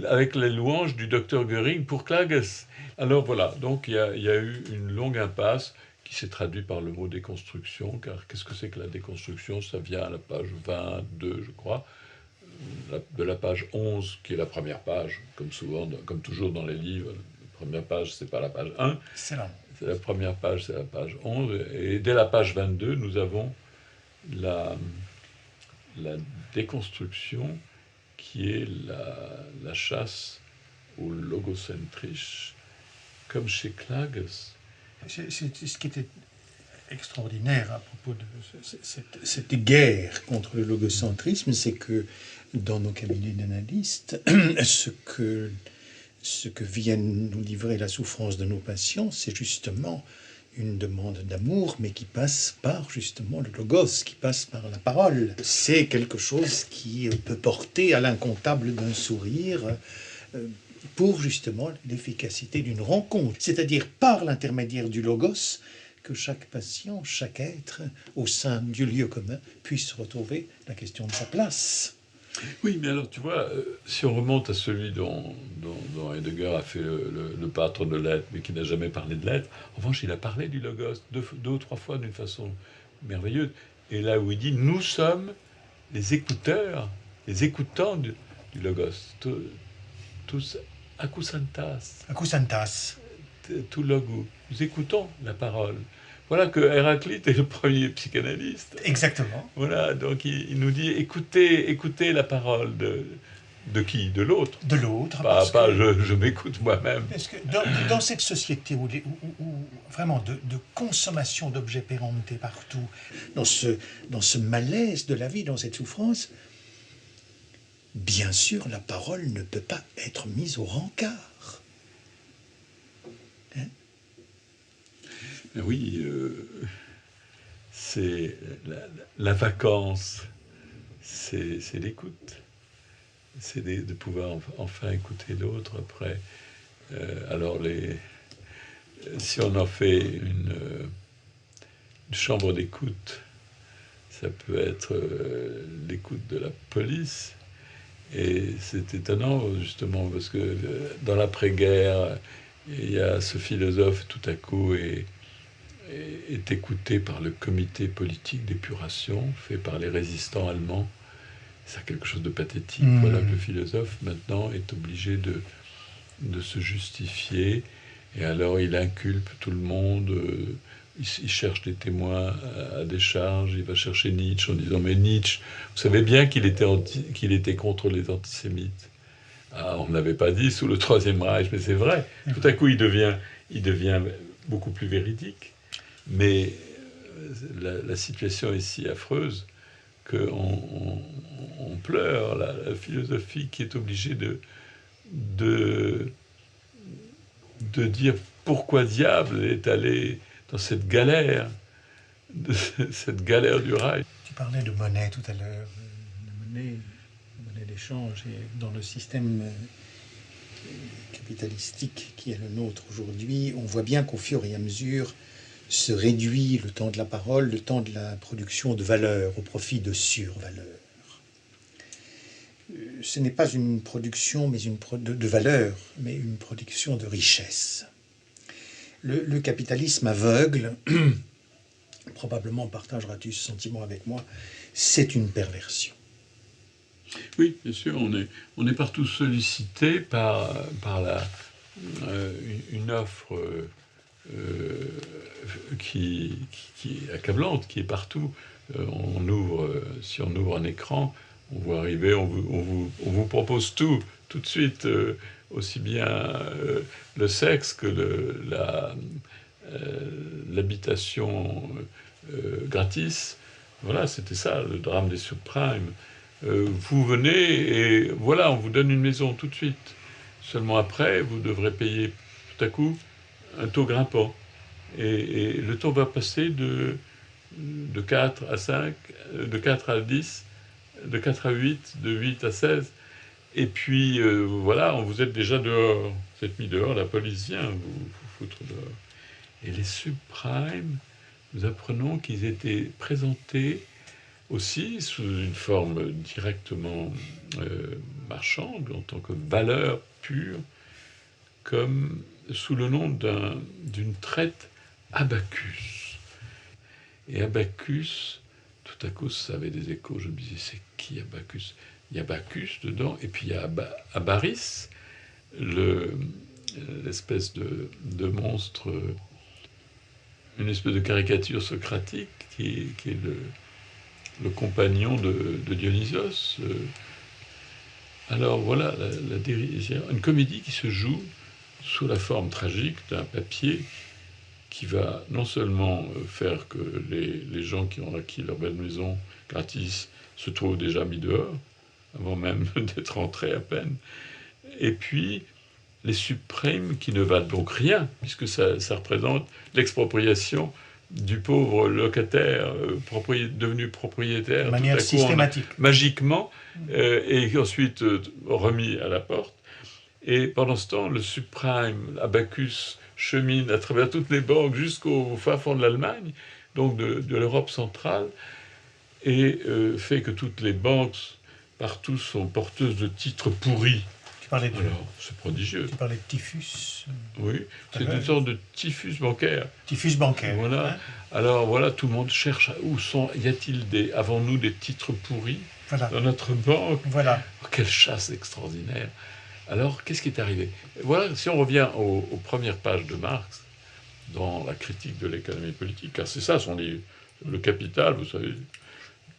avec les louanges du docteur Göring pour Klages. Alors voilà, donc il y a eu une longue impasse qui s'est traduite par le mot déconstruction, car qu'est-ce que c'est que la déconstruction? Ça vient à la page 22, je crois, de la page 11, qui est la première page, comme toujours dans les livres. La première page, c'est pas la page 1. C'est la première page, c'est la page 11. Et dès la page 22, nous avons la déconstruction, qui est la chasse au logocentrisme, comme chez Klages. C'est ce qui était extraordinaire à propos de cette guerre contre le logocentrisme, c'est que dans nos cabinets d'analystes, ce que viennent nous livrer la souffrance de nos patients, c'est justement une demande d'amour, mais qui passe par justement le logos, qui passe par la parole. C'est quelque chose qui peut porter à l'incontable d'un sourire pour justement l'efficacité d'une rencontre, c'est-à-dire par l'intermédiaire du logos, que chaque patient, chaque être, au sein du lieu commun, puisse retrouver la question de sa place. Oui, mais alors tu vois, si on remonte à celui dont Heidegger a fait le pâtre de l'être, mais qui n'a jamais parlé de l'être, en revanche, il a parlé du logos deux ou trois fois d'une façon merveilleuse. Et là où il dit, nous sommes les écouteurs, les écoutants du logos, tous akusantas. Akusantas. Tout logo. Nous écoutons la parole. voilà que Héraclite est le premier psychanalyste. Exactement. Voilà, donc il nous dit écoutez la parole de qui? De l'autre. De l'autre. Pas je m'écoute moi-même. Parce que dans cette société où vraiment de consommation d'objets péremptés partout, dans ce malaise de la vie, dans cette souffrance, bien sûr, la parole ne peut pas être mise au rencard. Hein? Oui, c'est la vacance, c'est l'écoute. C'est de pouvoir enfin écouter l'autre après. Alors, si on en fait une chambre d'écoute, ça peut être l'écoute de la police. Et c'est étonnant, justement, parce que dans l'après-guerre, il y a ce philosophe, tout à coup, est écouté par le comité politique d'épuration, fait par les résistants allemands. C'est quelque chose de pathétique. Voilà que le philosophe, maintenant, est obligé de se justifier. Et alors, il inculpe tout le monde. Il cherche des témoins à décharge. Il va chercher Nietzsche en disant « Mais Nietzsche, vous savez bien qu'il était contre les antisémites. » Ah, on ne l'avait pas dit sous le Troisième Reich, mais c'est vrai. Tout à coup, il devient beaucoup plus véridique. Mais la situation est si affreuse qu'on pleure, la philosophie qui est obligée de dire pourquoi diable est allé dans cette galère du rail. Tu parlais de monnaie tout à l'heure. La monnaie d'échange, et dans le système capitalistique qui est le nôtre aujourd'hui, on voit bien qu'au fur et à mesure se réduit le temps de la parole, le temps de la production de valeur au profit de survaleur. Ce n'est pas une production de valeur, mais une production de richesse. Le capitalisme aveugle, probablement partageras-tu ce sentiment avec moi, c'est une perversion. Oui, bien sûr, on est partout sollicité par une offre qui est accablante, qui est partout. Si on ouvre un écran, on voit arriver, on vous propose tout de suite, aussi bien le sexe que l'habitation gratis. Voilà, c'était ça, le drame des subprimes. Vous venez et voilà, on vous donne une maison tout de suite. Seulement après, vous devrez payer tout à coup un taux grimpant. Et le taux va passer de 4 à 5, de 4 à 10, de 4 à 8, de 8 à 16. Et puis, voilà, vous êtes déjà dehors. Vous êtes mis dehors, la police vient vous foutre dehors. Et les subprimes, nous apprenons qu'ils étaient présentés aussi sous une forme directement marchande, en tant que valeur pure, comme sous le nom d'une traite Abacus. Et Abacus, tout à coup, ça avait des échos. Je me disais, c'est qui Abacus? Il y a Bacchus dedans, et puis il y a Abaris, l'espèce de monstre, une espèce de caricature socratique qui est le compagnon de Dionysos. Alors voilà, une comédie qui se joue sous la forme tragique d'un papier qui va non seulement faire que les gens qui ont acquis leur belle maison gratis se trouvent déjà mis dehors, avant même d'être entrés à peine, et puis les subprimes qui ne valent donc rien, puisque ça représente l'expropriation du pauvre locataire devenu propriétaire de manière systématique, magiquement, et ensuite remis à la porte. Et pendant ce temps, le subprime, Abacus, chemine à travers toutes les banques jusqu'au fin fond de l'Allemagne, donc de l'Europe centrale, et fait que toutes les banques partout sont porteuses de titres pourris. Alors, c'est prodigieux. Tu parlais de typhus. Oui, c'est une sorte de typhus bancaire. Typhus bancaire. Voilà. Hein. Alors voilà, tout le monde cherche avons-nous des titres pourris dans notre banque? Voilà. Oh, quelle chasse extraordinaire. Alors, qu'est-ce qui est arrivé? Voilà, si on revient aux premières pages de Marx, dans la critique de l'économie politique, car c'est ça son livre. Le Capital, vous savez,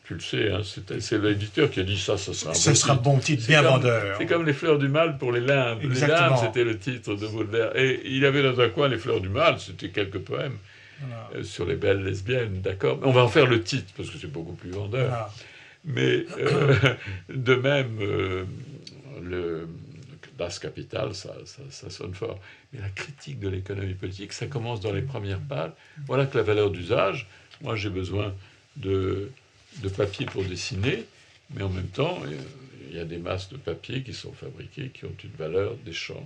tu le sais, hein, c'est l'éditeur qui a dit ça sera un Ce sera un bon titre, bien vendeur. C'est comme Les Fleurs du Mal pour les limbes. Exactement. Les limbes, c'était le titre de Baudelaire. Et il avait dans un coin Les Fleurs du Mal, c'était quelques poèmes Voilà. sur les belles lesbiennes, d'accord. On va en faire le titre, parce que c'est beaucoup plus vendeur. Voilà. Mais de même, le Das Kapital, ça sonne fort. Mais la critique de l'économie politique, ça commence dans les premières pages. Voilà que la valeur d'usage, moi j'ai besoin de papier pour dessiner, mais en même temps, il y a des masses de papier qui sont fabriquées, qui ont une valeur d'échange.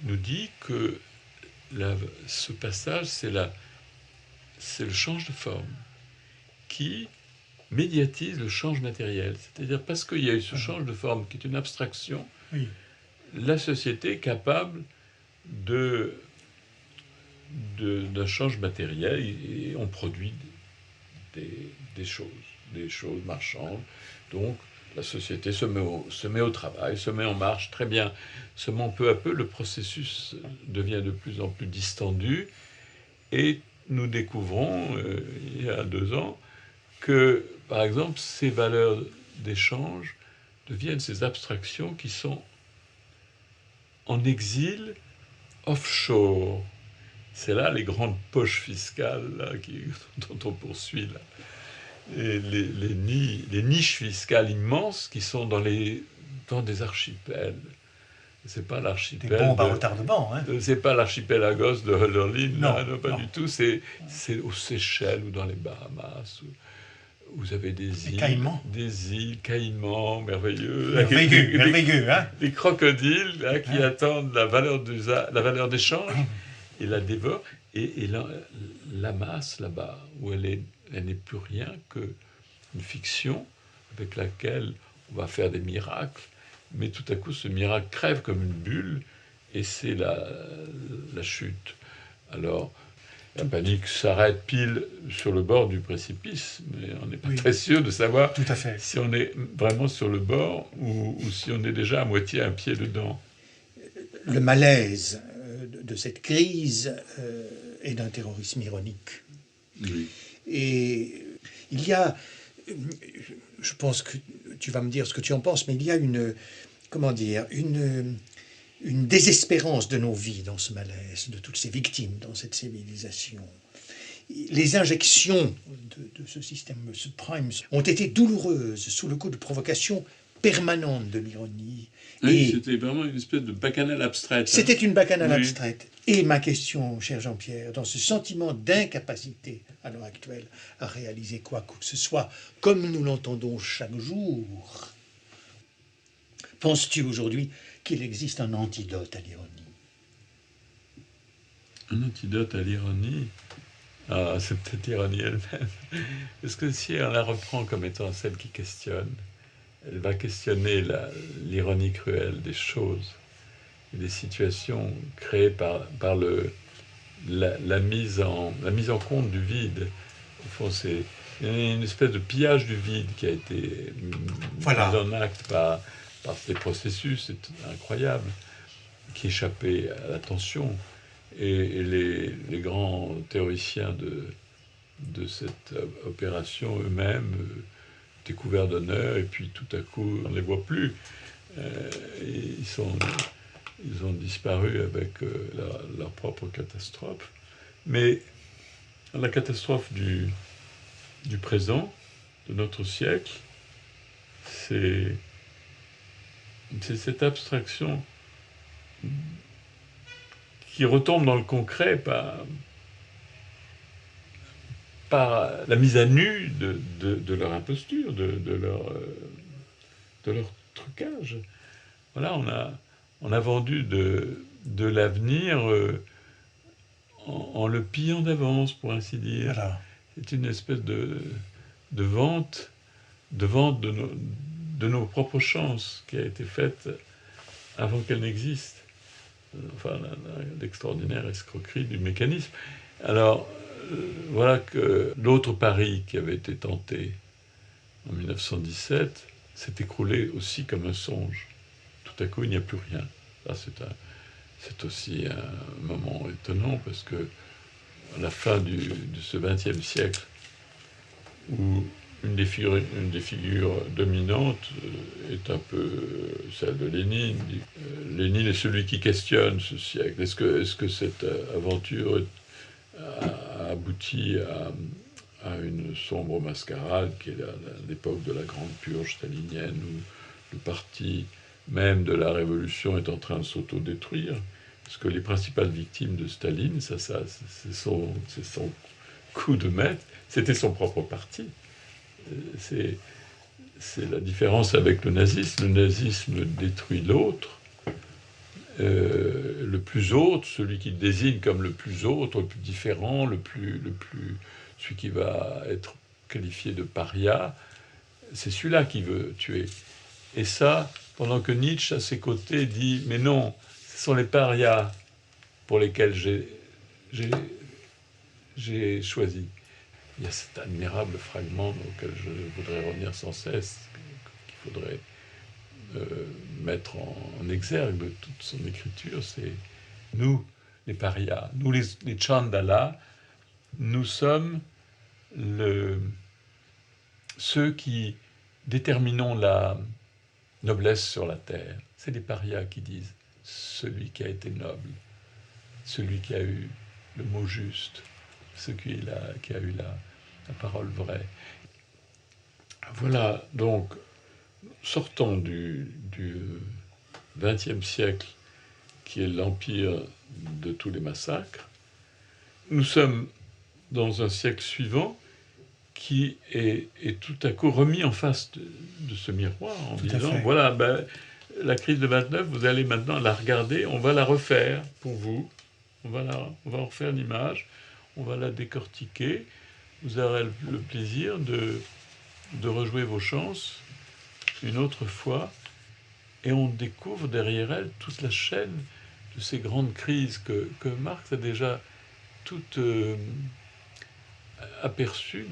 Il nous dit que ce passage, c'est le change de forme qui médiatise le change matériel. C'est-à-dire parce qu'il y a eu ce change de forme qui est une abstraction, Oui. la société est capable d'un change matériel et on produit des choses marchandes. Donc la société se met au travail, se met en marche, très bien. Seulement peu à peu, le processus devient de plus en plus distendu et nous découvrons, il y a 2 ans, que, par exemple, ces valeurs d'échange deviennent ces abstractions qui sont en exil offshore. C'est là les grandes poches fiscales là, dont on poursuit là. Et les niches fiscales immenses qui sont dans des archipels. C'est pas l'archipel. Des bombes à retardement, hein. C'est pas l'archipelagos de Hölderlin, non, pas non. du tout. C'est aux Seychelles ou dans les Bahamas. Vous avez des îles. Caïmans. Des îles, Caïmans, merveilleux. Merveilleux, hein. Les crocodiles là, qui attendent la valeur d'échange et la dévorent. Et la masse là-bas, où elle n'est plus rien qu'une fiction avec laquelle on va faire des miracles, mais tout à coup ce miracle crève comme une bulle et c'est la chute. Alors la panique s'arrête pile sur le bord du précipice, mais on n'est pas très sûr de savoir Tout à fait. si on est vraiment sur le bord ou si on est déjà à moitié un pied dedans. Le malaise de cette crise est d'un terrorisme ironique. Oui. Et il y a, je pense que tu vas me dire ce que tu en penses, mais il y a une désespérance de nos vies dans ce malaise, de toutes ces victimes dans cette civilisation. Les injections de ce système subprime ont été douloureuses sous le coup de provocation permanente de l'ironie. Oui, c'était vraiment une espèce de bacchanale abstraite. C'était une bacchanale abstraite. Et ma question, cher Jean-Pierre, dans ce sentiment d'incapacité à l'heure actuelle à réaliser quoi que ce soit, comme nous l'entendons chaque jour, penses-tu aujourd'hui qu'il existe un antidote à l'ironie? Un antidote à l'ironie? Ah, c'est peut-être l'ironie elle-même. Parce que si on la reprend comme étant celle qui questionne, elle va questionner l'ironie cruelle des choses et des situations créées par la mise en compte du vide. Au fond, c'est une espèce de pillage du vide qui a été mis en acte par ces processus, c'est incroyable, qui échappait à l'attention. Et les grands théoriciens de cette opération eux-mêmes étaient couverts d'honneur, et puis tout à coup, on ne les voit plus. Et ils ont disparu avec leur propre catastrophe. Mais la catastrophe du présent, de notre siècle, c'est cette abstraction qui retombe dans le concret par la mise à nu de leur imposture, de leur trucage. Voilà, on a vendu de l'avenir en le pillant d'avance, pour ainsi dire. Voilà. C'est une espèce de vente de nos propres chances qui a été faite avant qu'elle n'existe. Enfin, l'extraordinaire escroquerie du mécanisme. Alors, voilà que l'autre pari qui avait été tenté en 1917 s'est écroulé aussi comme un songe. Tout à coup, il n'y a plus rien. Là, c'est aussi un moment étonnant parce que à la fin de ce XXe siècle, où une des figures dominantes est un peu celle de Lénine. Lénine est celui qui questionne ce siècle. Est-ce que cette aventure a abouti à une sombre mascarade qui est l'époque de la grande purge stalinienne, où le parti même de la révolution est en train de s'autodétruire? Parce que les principales victimes de Staline, c'est son coup de maître, c'était son propre parti. C'est la différence avec le nazisme. Le nazisme détruit l'autre, le plus autre, celui qu'il désigne comme le plus autre, le plus différent, celui qui va être qualifié de paria. C'est celui-là qui veut tuer. Et ça, pendant que Nietzsche, à ses côtés, dit « Mais non, ce sont les parias pour lesquels j'ai choisi ». Il y a cet admirable fragment auquel je voudrais revenir sans cesse, qu'il faudrait mettre en exergue de toute son écriture, c'est nous, les parias, nous les chandala, nous sommes ceux qui déterminons la noblesse sur la terre. C'est les parias qui disent celui qui a été noble, celui qui a eu le mot juste, celui qui a eu la parole vraie. Voilà, donc, sortons du XXe siècle, qui est l'empire de tous les massacres. Nous sommes dans un siècle suivant qui est tout à coup remis en face de ce miroir en disant, voilà, la crise de 29, vous allez maintenant la regarder, on va la refaire pour vous, on va en refaire l'image, on va la décortiquer, vous aurez le plaisir de rejouer vos chances une autre fois, et on découvre derrière elle toute la chaîne de ces grandes crises que Marx a déjà toutes aperçues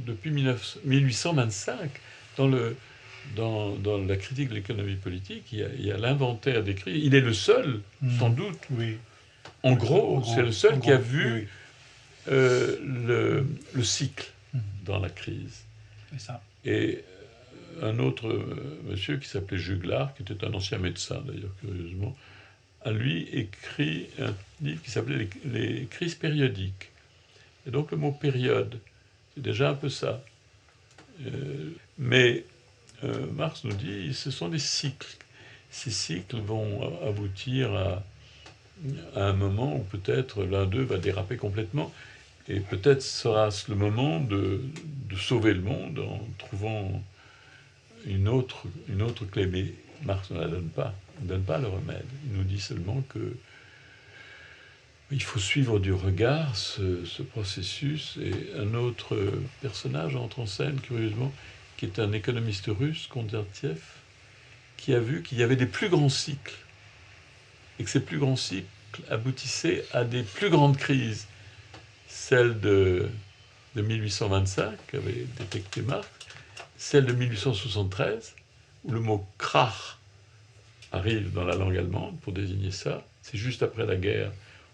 depuis 1825. Dans la critique de l'économie politique, il y a l'inventaire des crises. Il est le seul, sans doute. Oui. En gros, c'est le seul qui a vu le cycle dans la crise. C'est ça. Et un autre monsieur qui s'appelait Juglar, qui était un ancien médecin d'ailleurs, curieusement, a lui écrit un livre qui s'appelait les crises périodiques. Et donc le mot période, c'est déjà un peu ça. Mais Marx nous dit, ce sont des cycles. Ces cycles vont aboutir à un moment où peut-être l'un d'eux va déraper complètement. Et peut-être sera-ce le moment de sauver le monde en trouvant une autre clé. Mais Marx ne la donne pas. Il ne donne pas le remède. Il nous dit seulement que il faut suivre du regard ce processus. Et un autre personnage entre en scène, curieusement, qui est un économiste russe, Kondratiev, qui a vu qu'il y avait des plus grands cycles. Et que ces plus grands cycles aboutissaient à des plus grandes crises. Celle de 1825, qu'avait détecté Marx, celle de 1873, où le mot « krach » arrive dans la langue allemande pour désigner ça. C'est juste après la guerre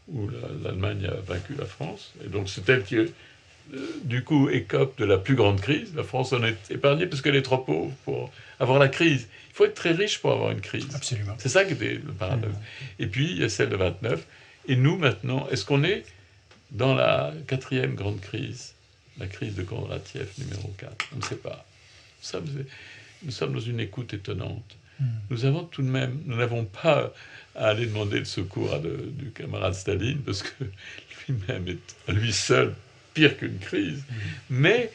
où l'Allemagne a vaincu la France. Et donc c'est elle qui, du coup, écope de la plus grande crise. La France en est épargnée parce qu'elle est trop pauvre pour avoir la crise. Il faut être très riche pour avoir une crise. Absolument. C'est ça qui était le paradoxe. Et puis, il y a celle de 29. Et nous, maintenant, est-ce qu'on est dans la quatrième grande crise, la crise de Kondratiev numéro 4? On ne sait pas. Nous sommes dans une écoute étonnante. Nous avons tout de même, nous n'avons pas à aller demander le secours du camarade Staline, parce que lui-même est à lui seul pire qu'une crise. Mais,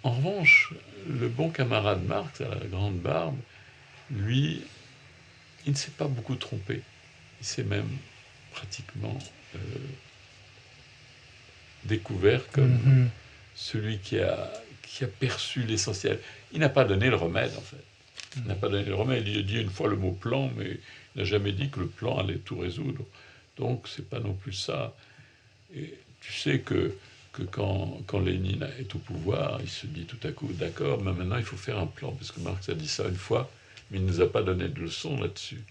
en revanche, le bon camarade Marx, à la grande barbe, lui, il ne s'est pas beaucoup trompé. Il s'est même pratiquement découvert comme celui qui a perçu l'essentiel. Il n'a pas donné le remède, en fait. Il n'a pas donné le remède. Il a dit une fois le mot plan, mais il n'a jamais dit que le plan allait tout résoudre. Donc, c'est pas non plus ça. Et tu sais que quand Lénine est au pouvoir, il se dit tout à coup, d'accord, mais maintenant il faut faire un plan, parce que Marx a dit ça une fois, mais il ne nous a pas donné de leçon là-dessus.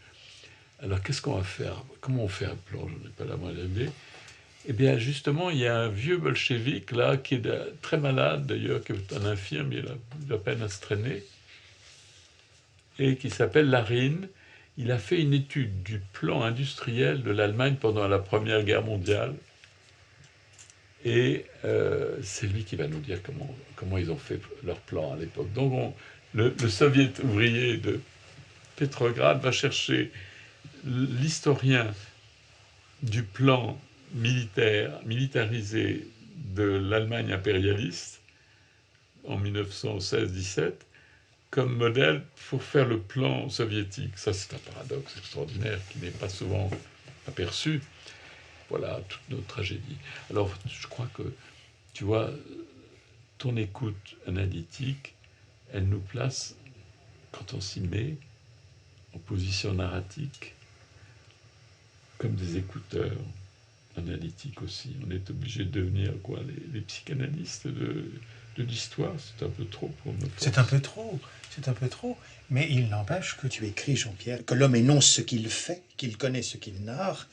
Alors, qu'est-ce qu'on va faire? Comment on fait un plan? Je n'en ai pas la moindre idée. Eh bien, justement, il y a un vieux bolchevique, là, qui est très malade, d'ailleurs, qui est un infirme, il a de la peine à se traîner, et qui s'appelle Larine. Il a fait une étude du plan industriel de l'Allemagne pendant la Première Guerre mondiale, et c'est lui qui va nous dire comment ils ont fait leur plan à l'époque. Donc, le soviet ouvrier de Petrograd va chercher l'historien du plan militarisé de l'Allemagne impérialiste en 1916-17 comme modèle pour faire le plan soviétique. Ça, c'est un paradoxe extraordinaire qui n'est pas souvent aperçu. Voilà toute notre tragédie. Alors, je crois que, tu vois, ton écoute analytique, elle nous place, quand on s'y met, en position narratique, comme des écouteurs analytiques aussi. On est obligé de devenir quoi, les psychanalystes de l'histoire. C'est un peu trop pour notre force. C'est un peu trop. Mais il n'empêche que tu écris, Jean-Pierre, que l'homme énonce ce qu'il fait, qu'il connaît ce qu'il narre.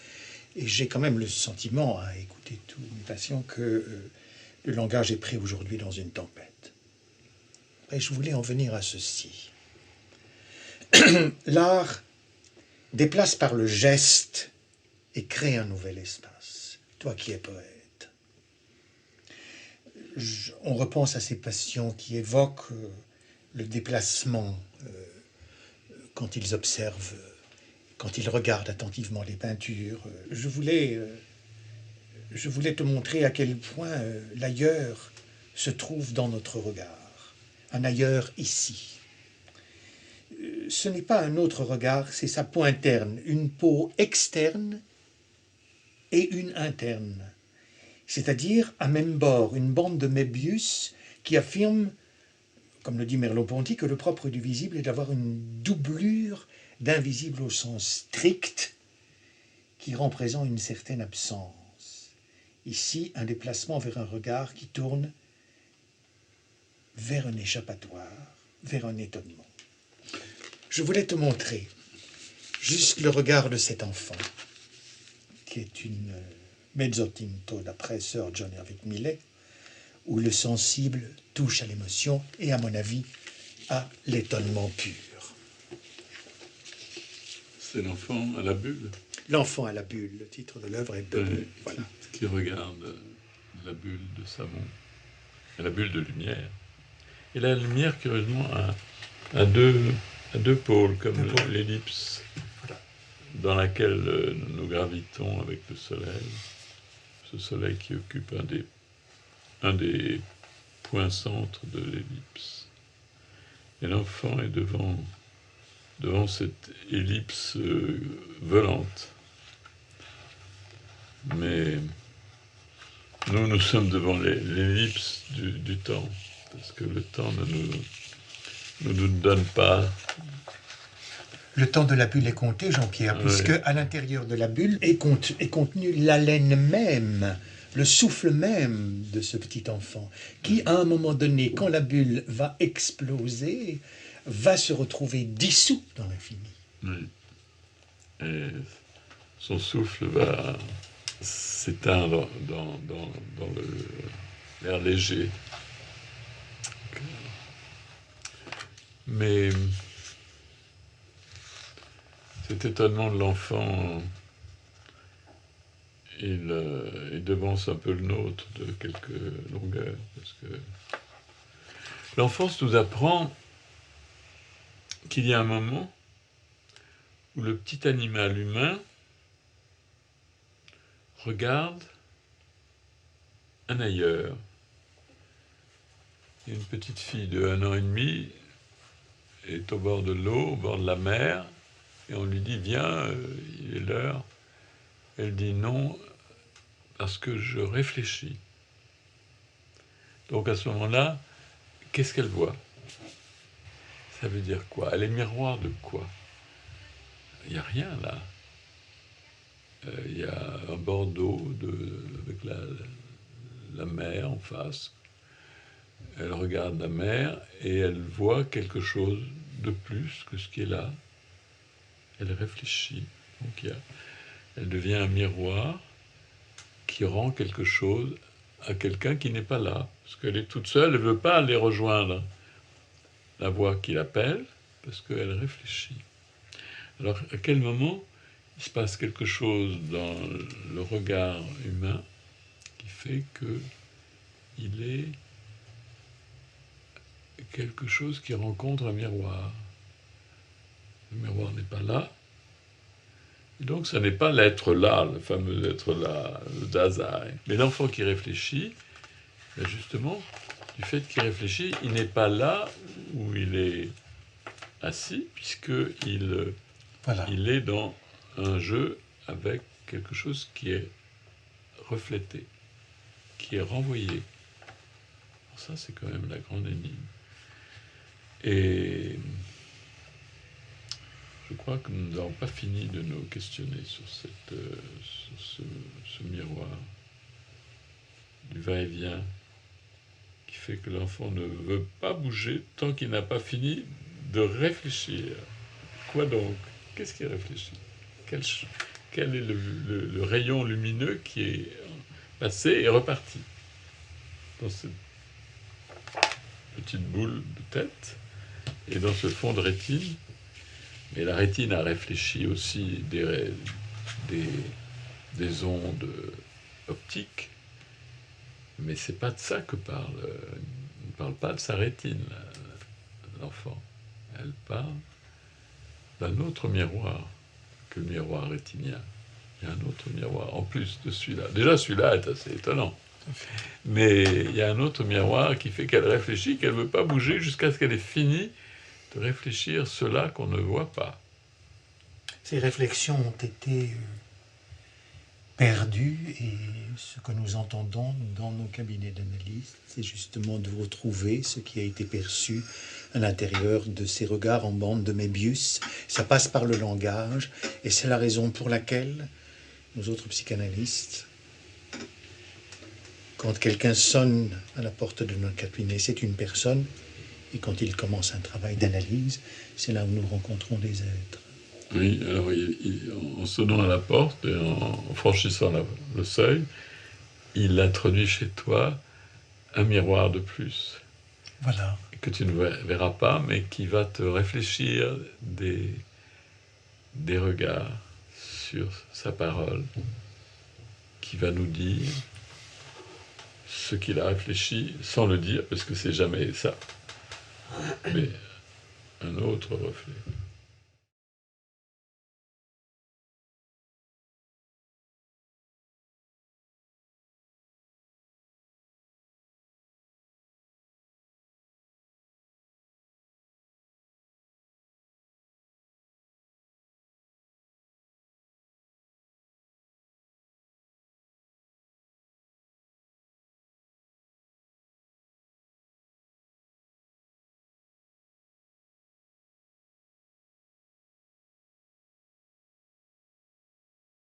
Et j'ai quand même le sentiment, à écouter tous mes patients, que le langage est pris aujourd'hui dans une tempête. Et je voulais en venir à ceci. L'art déplace par le geste et crée un nouvel espace. Toi qui es poète, on repense à ces passions qui évoquent le déplacement quand ils observent, quand ils regardent attentivement les peintures. Je voulais te montrer à quel point l'ailleurs se trouve dans notre regard, un ailleurs ici. Ce n'est pas un autre regard, c'est sa peau interne, une peau externe et une interne, c'est-à-dire à même bord, une bande de Mébius qui affirme, comme le dit Merleau-Ponty, que le propre du visible est d'avoir une doublure d'invisible au sens strict qui rend présent une certaine absence. Ici, un déplacement vers un regard qui tourne vers un échappatoire, vers un étonnement. Je voulais te montrer juste le regard de cet enfant, qui est une mezzotinto d'après Sir John Hervic Millet, où le sensible touche à l'émotion et, à mon avis, à l'étonnement pur. C'est l'enfant à la bulle. L'enfant à la bulle, le titre de l'œuvre est de... Voilà. Qui regarde la bulle de savon, la bulle de lumière. Et la lumière, curieusement, a deux pôles, comme l'ellipse dans laquelle nous gravitons avec le soleil. Ce soleil qui occupe un des points centres de l'ellipse. Et l'enfant est devant cette ellipse volante. Mais nous sommes devant l'ellipse du temps, parce que le temps ne nous donne pas. Le temps de la bulle est compté, Jean-Pierre, puisque à l'intérieur de la bulle est contenu l'haleine même, le souffle même de ce petit enfant, qui, à un moment donné, quand la bulle va exploser, va se retrouver dissous dans l'infini. Oui. Et son souffle va s'éteindre dans l'air léger. Mais cet étonnement de l'enfant, il devance un peu le nôtre de quelques longueurs, parce que l'enfance nous apprend qu'il y a un moment où le petit animal humain regarde un ailleurs. Et une petite fille de 1 an et demi est au bord de l'eau, au bord de la mer, et on lui dit « Viens, il est l'heure ». Elle dit non, parce que je réfléchis. Donc à ce moment-là, qu'est-ce qu'elle voit? Ça veut dire quoi? Elle est miroir de quoi? Il n'y a rien là. Il y a un bord d'eau avec la mer en face. Elle regarde la mer et elle voit quelque chose de plus que ce qui est là. Elle réfléchit. Donc elle devient un miroir qui rend quelque chose à quelqu'un qui n'est pas là. Parce qu'elle est toute seule, elle ne veut pas aller rejoindre la voix qui l'appelle, parce qu'elle réfléchit. Alors, à quel moment il se passe quelque chose dans le regard humain qui fait qu'il est quelque chose qui rencontre un miroir. Le miroir n'est pas là. Et donc, ce n'est pas l'être là, le fameux être là, le Dasein. Mais l'enfant qui réfléchit, ben justement, du fait qu'il réfléchit, il n'est pas là où il est assis, puisqu'il il est dans un jeu avec quelque chose qui est reflété, qui est renvoyé. Alors ça, c'est quand même la grande énigme. Et je crois que nous n'avons pas fini de nous questionner sur ce miroir du va-et-vient qui fait que l'enfant ne veut pas bouger tant qu'il n'a pas fini de réfléchir. Quoi donc? Qu'est-ce qu'il réfléchit? Quel est le rayon lumineux qui est passé et reparti dans cette petite boule de tête et dans ce fond de rétine? Mais la rétine a réfléchi aussi des ondes optiques, mais c'est pas de ça que parle. Il ne parle pas de sa rétine, l'enfant. Elle parle d'un autre miroir que le miroir rétinien. Il y a un autre miroir, en plus de celui-là. Déjà, celui-là est assez étonnant. Mais il y a un autre miroir qui fait qu'elle réfléchit, qu'elle ne veut pas bouger jusqu'à ce qu'elle ait fini de réfléchir cela qu'on ne voit pas. Ces réflexions ont été perdues et ce que nous entendons dans nos cabinets d'analyse, c'est justement de retrouver ce qui a été perçu à l'intérieur de ces regards en bande de Mébius. Ça passe par le langage et c'est la raison pour laquelle nous autres psychanalystes, quand quelqu'un sonne à la porte de notre cabinet, c'est une personne. Et quand il commence un travail d'analyse, c'est là où nous rencontrons des êtres. Oui, alors en sonnant à la porte et en franchissant le seuil, il introduit chez toi un miroir de plus. Voilà. Que tu ne verras pas, mais qui va te réfléchir des regards sur sa parole, qui va nous dire ce qu'il a réfléchi sans le dire, parce que c'est jamais ça, mais un autre reflet.